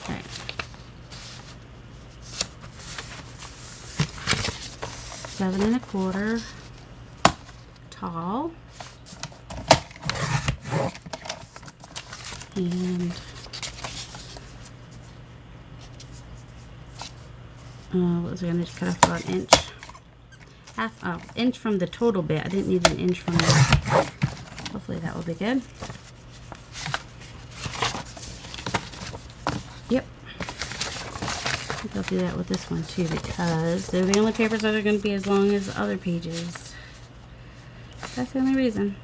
Okay. 7.25. Tall. And what was I going to cut off about an inch? Inch from the total bit. I didn't need an inch from there. Hopefully that will be good. Yep. I think I'll do that with this one too, because they're the only papers that are going to be as long as the other pages. That's the only reason.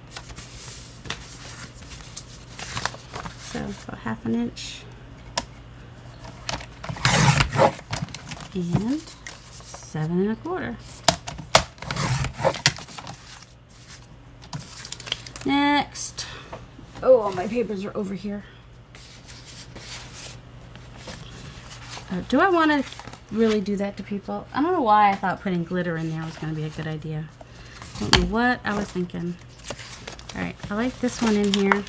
So about 1/2 inch. And 7.25. Next. Oh, all my papers are over here. Do I want to really do that to people? I don't know why I thought putting glitter in there was going to be a good idea. I don't know what I was thinking. Alright, I like this one in here.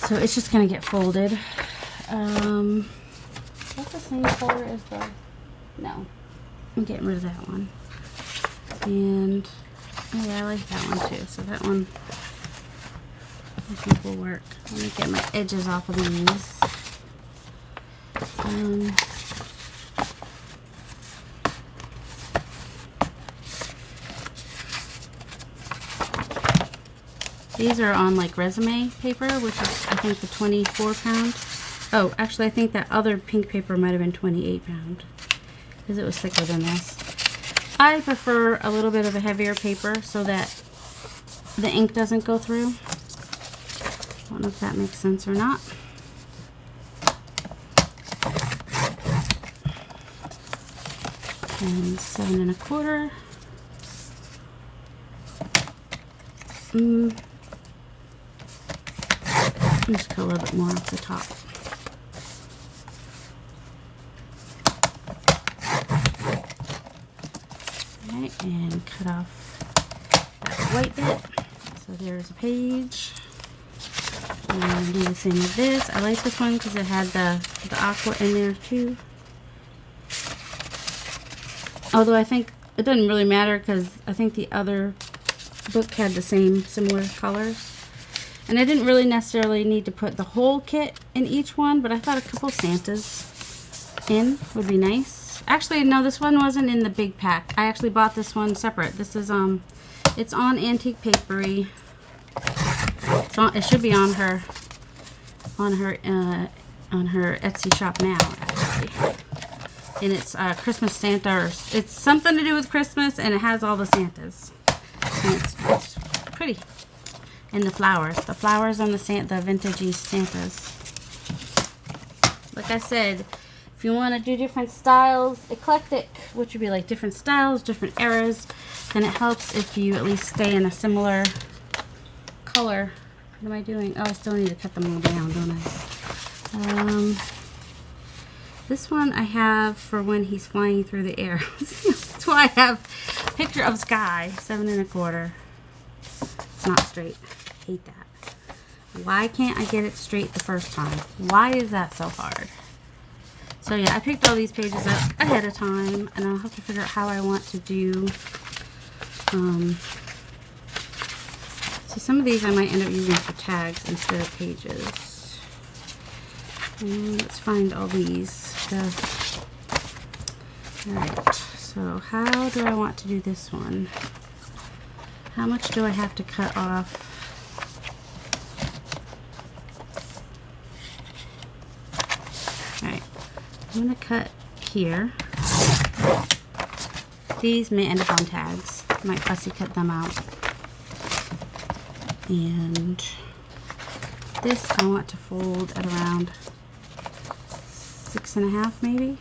So it's just going to get folded. What's the same color as the... No. I'm getting rid of that one. And... oh yeah, I like that one too. So that one I think will work. Let me get my edges off of these. These are on like resume paper, which is I think the 24-pound. Oh, actually I think that other pink paper might have been 28-pound because it was thicker than this. I prefer a little bit of a heavier paper so that the ink doesn't go through. I don't know if that makes sense or not. And 7.25. Just cut a little bit more off the top. Alright, and cut off that white bit. So there's a page. And do the same with this. I like this one because it had the aqua in there too. Although I think it doesn't really matter because I think the other book had the similar colors. And I didn't really necessarily need to put the whole kit in each one, but I thought a couple Santas in would be nice. Actually, no, this one wasn't in the big pack. I actually bought this one separate. This is it's on Antique Papery. It should be on her Etsy shop now, actually. And it's Christmas Santa, or it's something to do with Christmas, and it has all the Santas. And it's pretty. And the flowers on the vintagey Santas. Like I said, if you want to do different styles, eclectic, which would be like different styles, different eras, then it helps if you at least stay in a similar color. What am I doing? Oh, I still need to cut them all down, don't I? This one I have for when he's flying through the air. That's why I have a picture of sky, 7 1/4. It's not straight. I hate that. Why can't I get it straight the first time? Why is that so hard? So yeah, I picked all these pages up ahead of time, and I'll have to figure out how I want to do. So some of these I might end up using for tags instead of pages. Let's find all these. Alright, so how do I want to do this one? How much do I have to cut off? Alright, I'm going to cut here. These may end up on tags. I might fussy cut them out. And this I want to fold at around 6 1/2 maybe.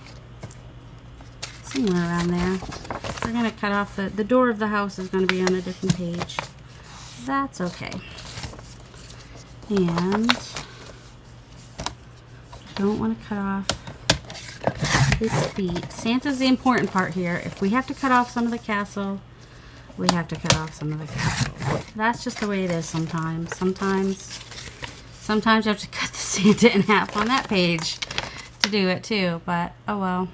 Somewhere around there. We're going to cut off the door of the house is going to be on a different page. That's okay. And I don't want to cut off his feet. Santa's the important part here. If we have to cut off some of the castle, we have to cut off some of the castle. That's just the way it is sometimes. Sometimes you have to cut the Santa in half on that page to do it too, but oh well.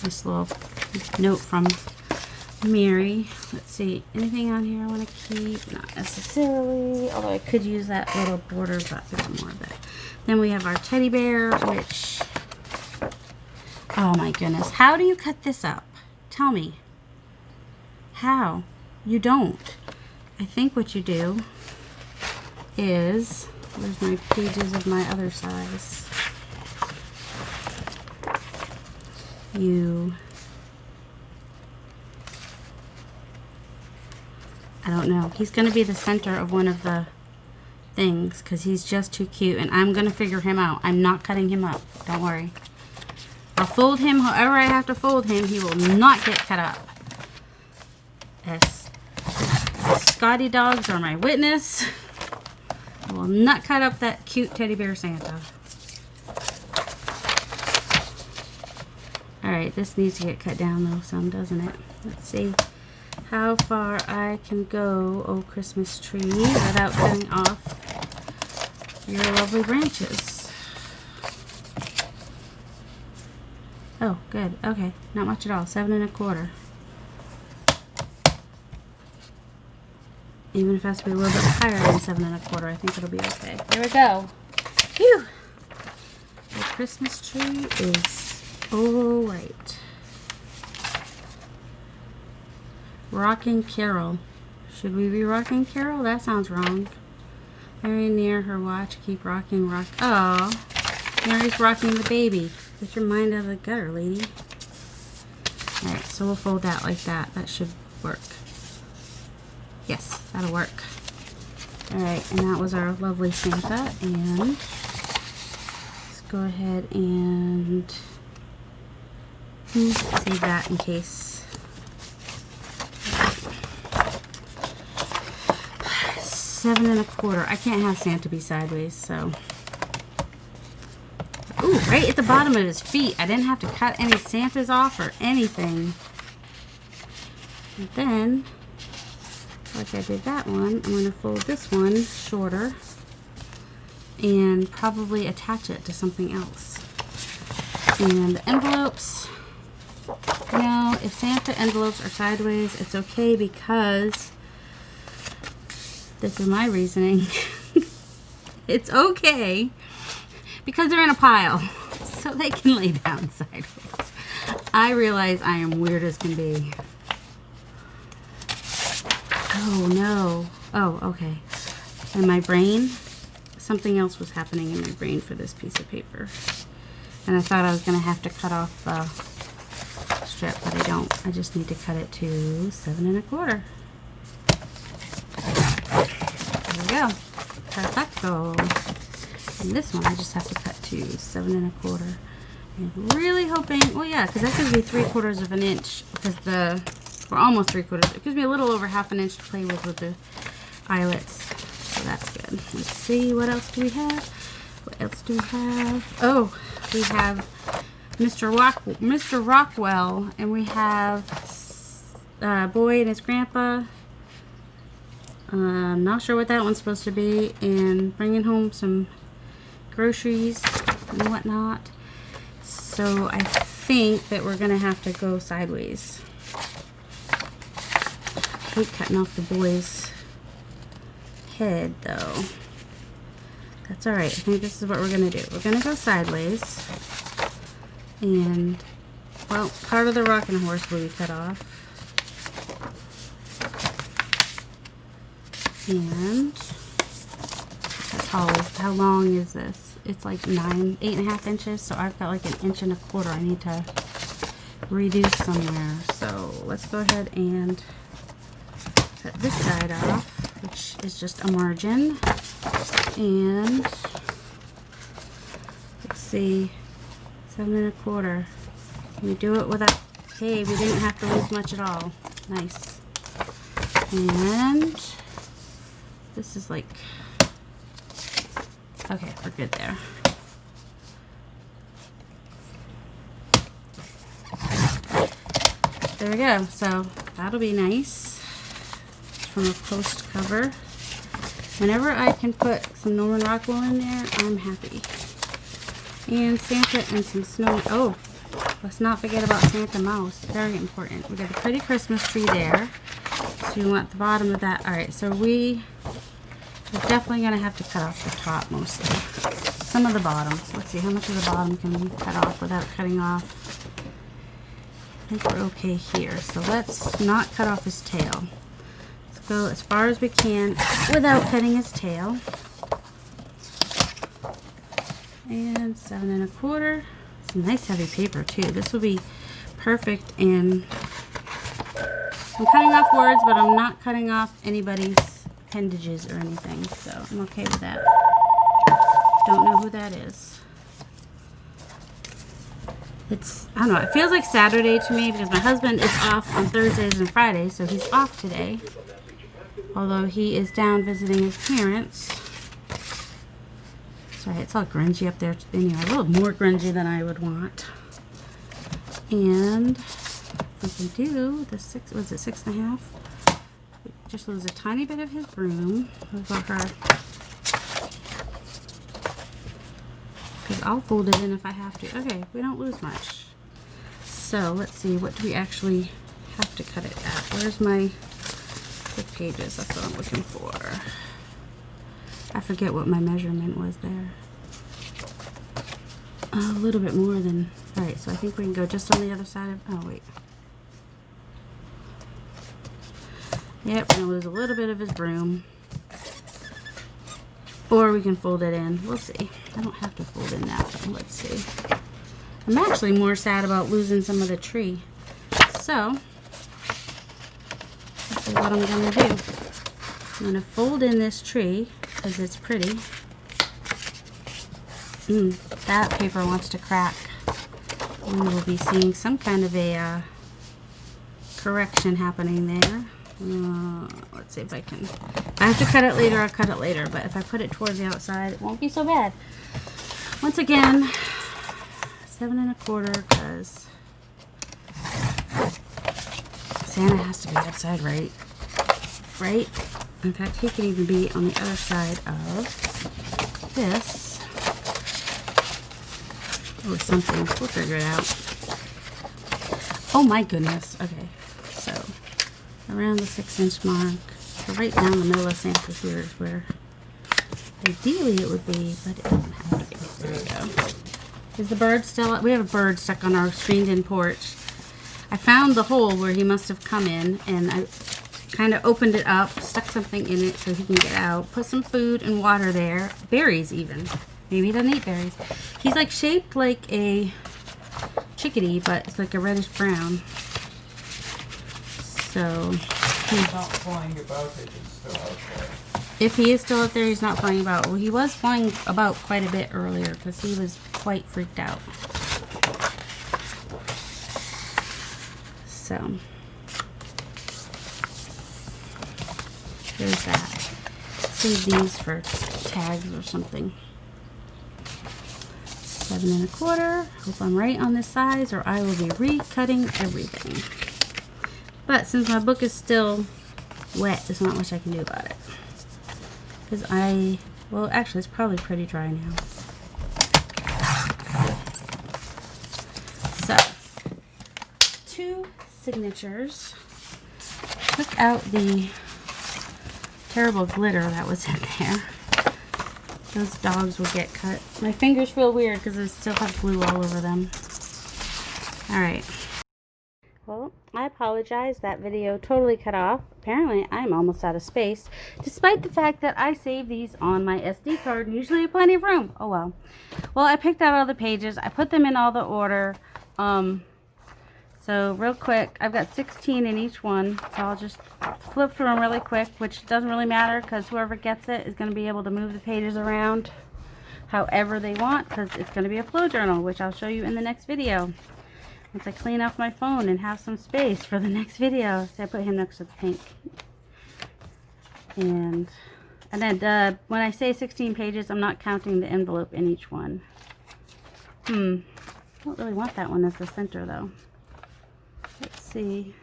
This little note from Mary. Let's see, anything on here I want to keep? Not necessarily, although I could use that little border, but there's more of it. Then we have our teddy bear, which, oh my goodness, how do you cut this up? Tell me. How? You don't. I think what you do is, where's my pages of my other size? I don't know. He's going to be the center of one of the things because he's just too cute, and I'm going to figure him out. I'm not cutting him up. Don't worry. I'll fold him however I have to fold him. He will not get cut up. As Scotty dogs are my witness. I will not cut up that cute teddy bear Santa. Alright, this needs to get cut down though some, doesn't it? Let's see how far I can go, oh Christmas tree, without cutting off your lovely branches. Oh, good. Okay, not much at all. 7 1/4. Even if it has to be a little bit higher than 7 1/4, I think it'll be okay. There we go. Phew! The Christmas tree is all right. Rocking Carol. Should we be rocking Carol? That sounds wrong. Very near her watch. Keep rocking, rock. Oh, Mary's rocking the baby. Get your mind out of the gutter, lady. Alright, so we'll fold that like that. That should work. Yes, that'll work. Alright, and that was our lovely Santa. And let's go ahead and save that in case. 7 1/4. I can't have Santa be sideways, so. Ooh, right at the bottom of his feet. I didn't have to cut any Santas off or anything. And then, like I did that one, I'm going to fold this one shorter and probably attach it to something else. And the envelopes, No, if Santa envelopes are sideways, it's okay because this is my reasoning. It's okay because they're in a pile, so they can lay down sideways. I realize I am weird as can be. Oh no. Oh, okay. In my brain, something else was happening in my brain for this piece of paper. And I thought I was going to have to cut off the strip, but I don't. I just need to cut it to 7 1/4. There we go. Perfecto. And this one I just have to cut to 7 1/4. I'm really hoping, well yeah, because that gives me 3/4 of an inch, because we're almost 3/4. It gives me a little over half an inch to play with the eyelets. So that's good. Let's see, what else do we have? What else do we have? Oh, we have Mr. Rockwell, and we have Boy and his grandpa. I'm not sure what that one's supposed to be, and bringing home some groceries and whatnot. So I think that we're gonna have to go sideways. I hate cutting off the boy's head though. That's alright. I think this is what we're gonna do. We're gonna go sideways, and well, part of the rocking horse will be cut off. And how long is this? It's like 8.5 inches, so I've got like 1 1/4 I need to reduce somewhere. So let's go ahead and cut this side off, which is just a margin. And let's see, 7 1/4. Can we do it without, hey, we didn't have to lose much at all. Nice. And this is like, okay, we're good there. There we go. So that'll be nice from a post cover. Whenever I can put some Norman Rockwell in there, I'm happy. And Santa and some snow. Oh, let's not forget about Santa Mouse. Very important. We got a pretty Christmas tree there. So we want the bottom of that. Alright, so we're definitely going to have to cut off the top mostly. Some of the bottom. Let's see, how much of the bottom can we cut off without cutting off? I think we're okay here. So let's not cut off his tail. Let's go as far as we can without cutting his tail. And 7 1/4. Some nice heavy paper too. This will be perfect. And I'm cutting off words, but I'm not cutting off anybody's appendages or anything, so I'm okay with that. Don't know who that is. It's, I don't know, it feels like Saturday to me because my husband is off on Thursdays and Fridays, so he's off today. Although he is down visiting his parents. Sorry, it's all grungy up there. Anyway, a little more grungy than I would want. And we can do the 6, was it 6 1/2? Just lose a tiny bit of his broom over her. Because I'll fold it in if I have to. Okay, we don't lose much. So let's see, what do we actually have to cut it at? Where's my quick pages? That's what I'm looking for. I forget what my measurement was there. A little bit more than, alright, so I think we can go just on the other side of, oh wait. Yep, we're going to lose a little bit of his broom. Or we can fold it in. We'll see. I don't have to fold in that. Let's see. I'm actually more sad about losing some of the tree. So, this is what I'm going to do. I'm going to fold in this tree because it's pretty. That paper wants to crack. We will be seeing some kind of a correction happening there. Let's see if I can. If I have to cut it later, I'll cut it later. But if I put it towards the outside, it won't be so bad. Once again, 7 1/4 because Santa has to be outside, right? Right? In fact, he can even be on the other side of this. Or something. We'll figure it out. Oh my goodness. Okay, so around the 6-inch mark. So right down the middle of Santa here is where ideally it would be, but it doesn't have to be. There we go. Is the bird still up? We have a bird stuck on our screened-in porch. I found the hole where he must have come in, and I kind of opened it up, stuck something in it so he can get out, put some food and water there, berries even. Maybe he doesn't eat berries. He's like shaped like a chickadee, but it's like a reddish brown. So he's not flying about if he's still out there. If he is still out there, he's not flying about. Well, he was flying about quite a bit earlier because he was quite freaked out. So there's that. Save these for tags or something. 7 1/4. Hope I'm right on this size, or I will be recutting everything. But since my book is still wet, there's not much I can do about it. Because well, actually, it's probably pretty dry now. So, 2 signatures. Took out the terrible glitter that was in there. Those dogs will get cut. My fingers feel weird because I still have glue all over them. Alright. Well, I apologize. That video totally cut off. Apparently, I'm almost out of space, despite the fact that I save these on my SD card and usually have plenty of room. Oh well. Well, I picked out all the pages. I put them in all the order. So real quick, I've got 16 in each one, so I'll just flip through them really quick, which doesn't really matter because whoever gets it is going to be able to move the pages around however they want, because it's going to be a flow journal, which I'll show you in the next video. Once I clean off my phone and have some space for the next video. So I put him next to the pink. And then when I say 16 pages, I'm not counting the envelope in each one. I don't really want that one as the center though. Let's see.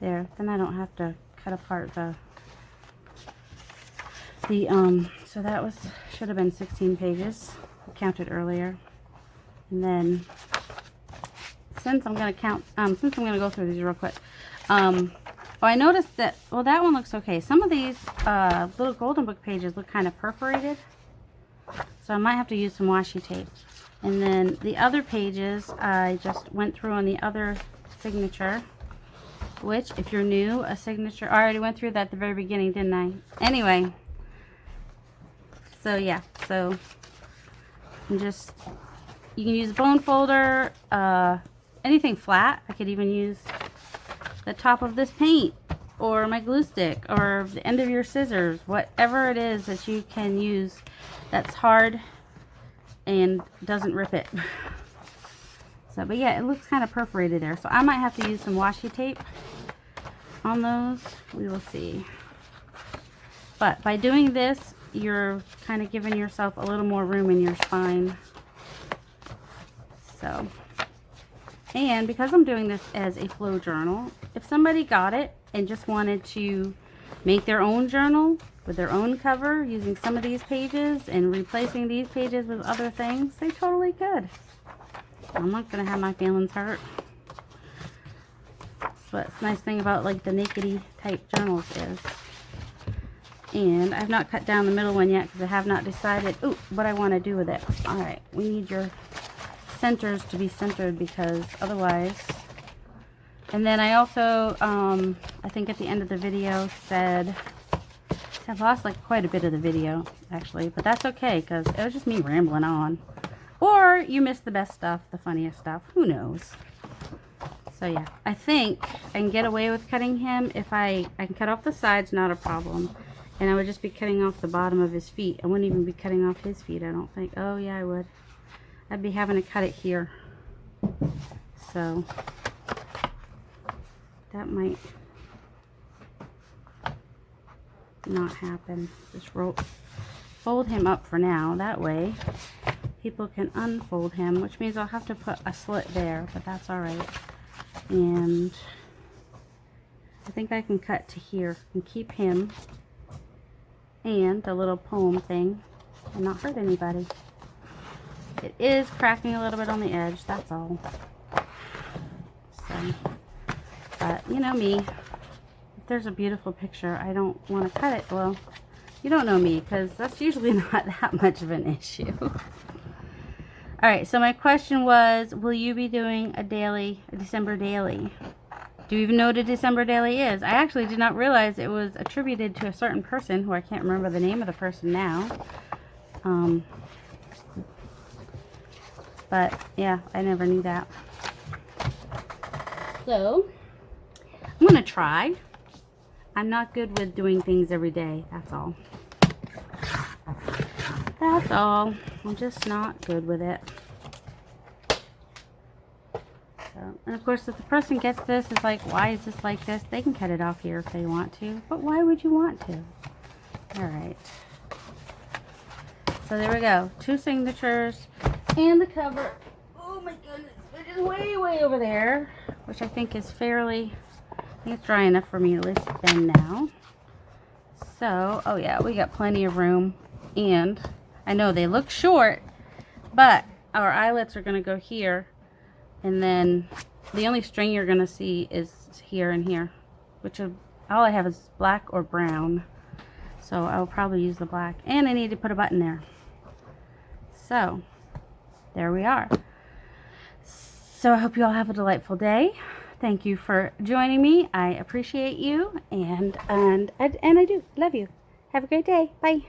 There, then I don't have to cut apart so that should have been 16 pages. I counted earlier. And then since I'm gonna go through these real quick. I noticed that, well, that one looks okay. Some of these little golden book pages look kind of perforated. So I might have to use some washi tape. And then the other pages, I just went through on the other signature. Which, if you're new, a signature, I already went through that at the very beginning, didn't I? Anyway. So, yeah. So, you can use a bone folder, anything flat. I could even use the top of this paint, or my glue stick, or the end of your scissors, whatever it is that you can use that's hard and doesn't rip it. So, but yeah, it looks kind of perforated there, so I might have to use some washi tape on those. We will see. But by doing this, you're kind of giving yourself a little more room in your spine. So, and because I'm doing this as a flow journal, if somebody got it and just wanted to make their own journal with their own cover using some of these pages and replacing these pages with other things, they totally could. I'm not going to have my feelings hurt. That's what's nice thing about like the nakedy type journals is. And I've not cut down the middle one yet because I have not decided what I want to do with it. Alright, we need your centers to be centered because otherwise... And then I also, I think at the end of the video said... I've lost like quite a bit of the video actually, but that's okay because it was just me rambling on. Or you missed the best stuff, the funniest stuff, who knows. So yeah, I think I can get away with cutting him if I can cut off the sides, not a problem. And I would just be cutting off the bottom of his feet. I wouldn't even be cutting off his feet, I don't think. Oh yeah, I would. I'd be having to cut it here. So that might not happen. Just fold him up for now. That way people can unfold him, which means I'll have to put a slit there, but that's all right. And I think I can cut to here and keep him and the little poem thing and not hurt anybody. It is cracking a little bit on the edge, that's all. So, but you know me, if there's a beautiful picture, I don't want to cut it. Well, you don't know me, because that's usually not that much of an issue. Alright, so my question was, will you be doing a December daily? Do you even know what a December daily is? I actually did not realize it was attributed to a certain person, who I can't remember the name of the person now. But yeah, I never knew that. So, I'm going to try. I'm not good with doing things every day, that's all. That's all. I'm just not good with it. So, and of course, if the person gets this, is like, why is this like this? They can cut it off here if they want to. But why would you want to? Alright. So there we go. 2 signatures and the cover. Oh my goodness. It is way, way over there. Which I think is fairly... I think it's dry enough for me to at least bend now. So, oh yeah, we got plenty of room. And I know they look short, but our eyelets are going to go here. And then the only string you're going to see is here and here. Which all I have is black or brown. So I'll probably use the black. And I need to put a button there. So, there we are. So I hope you all have a delightful day. Thank you for joining me. I appreciate you. And I do love you. Have a great day. Bye.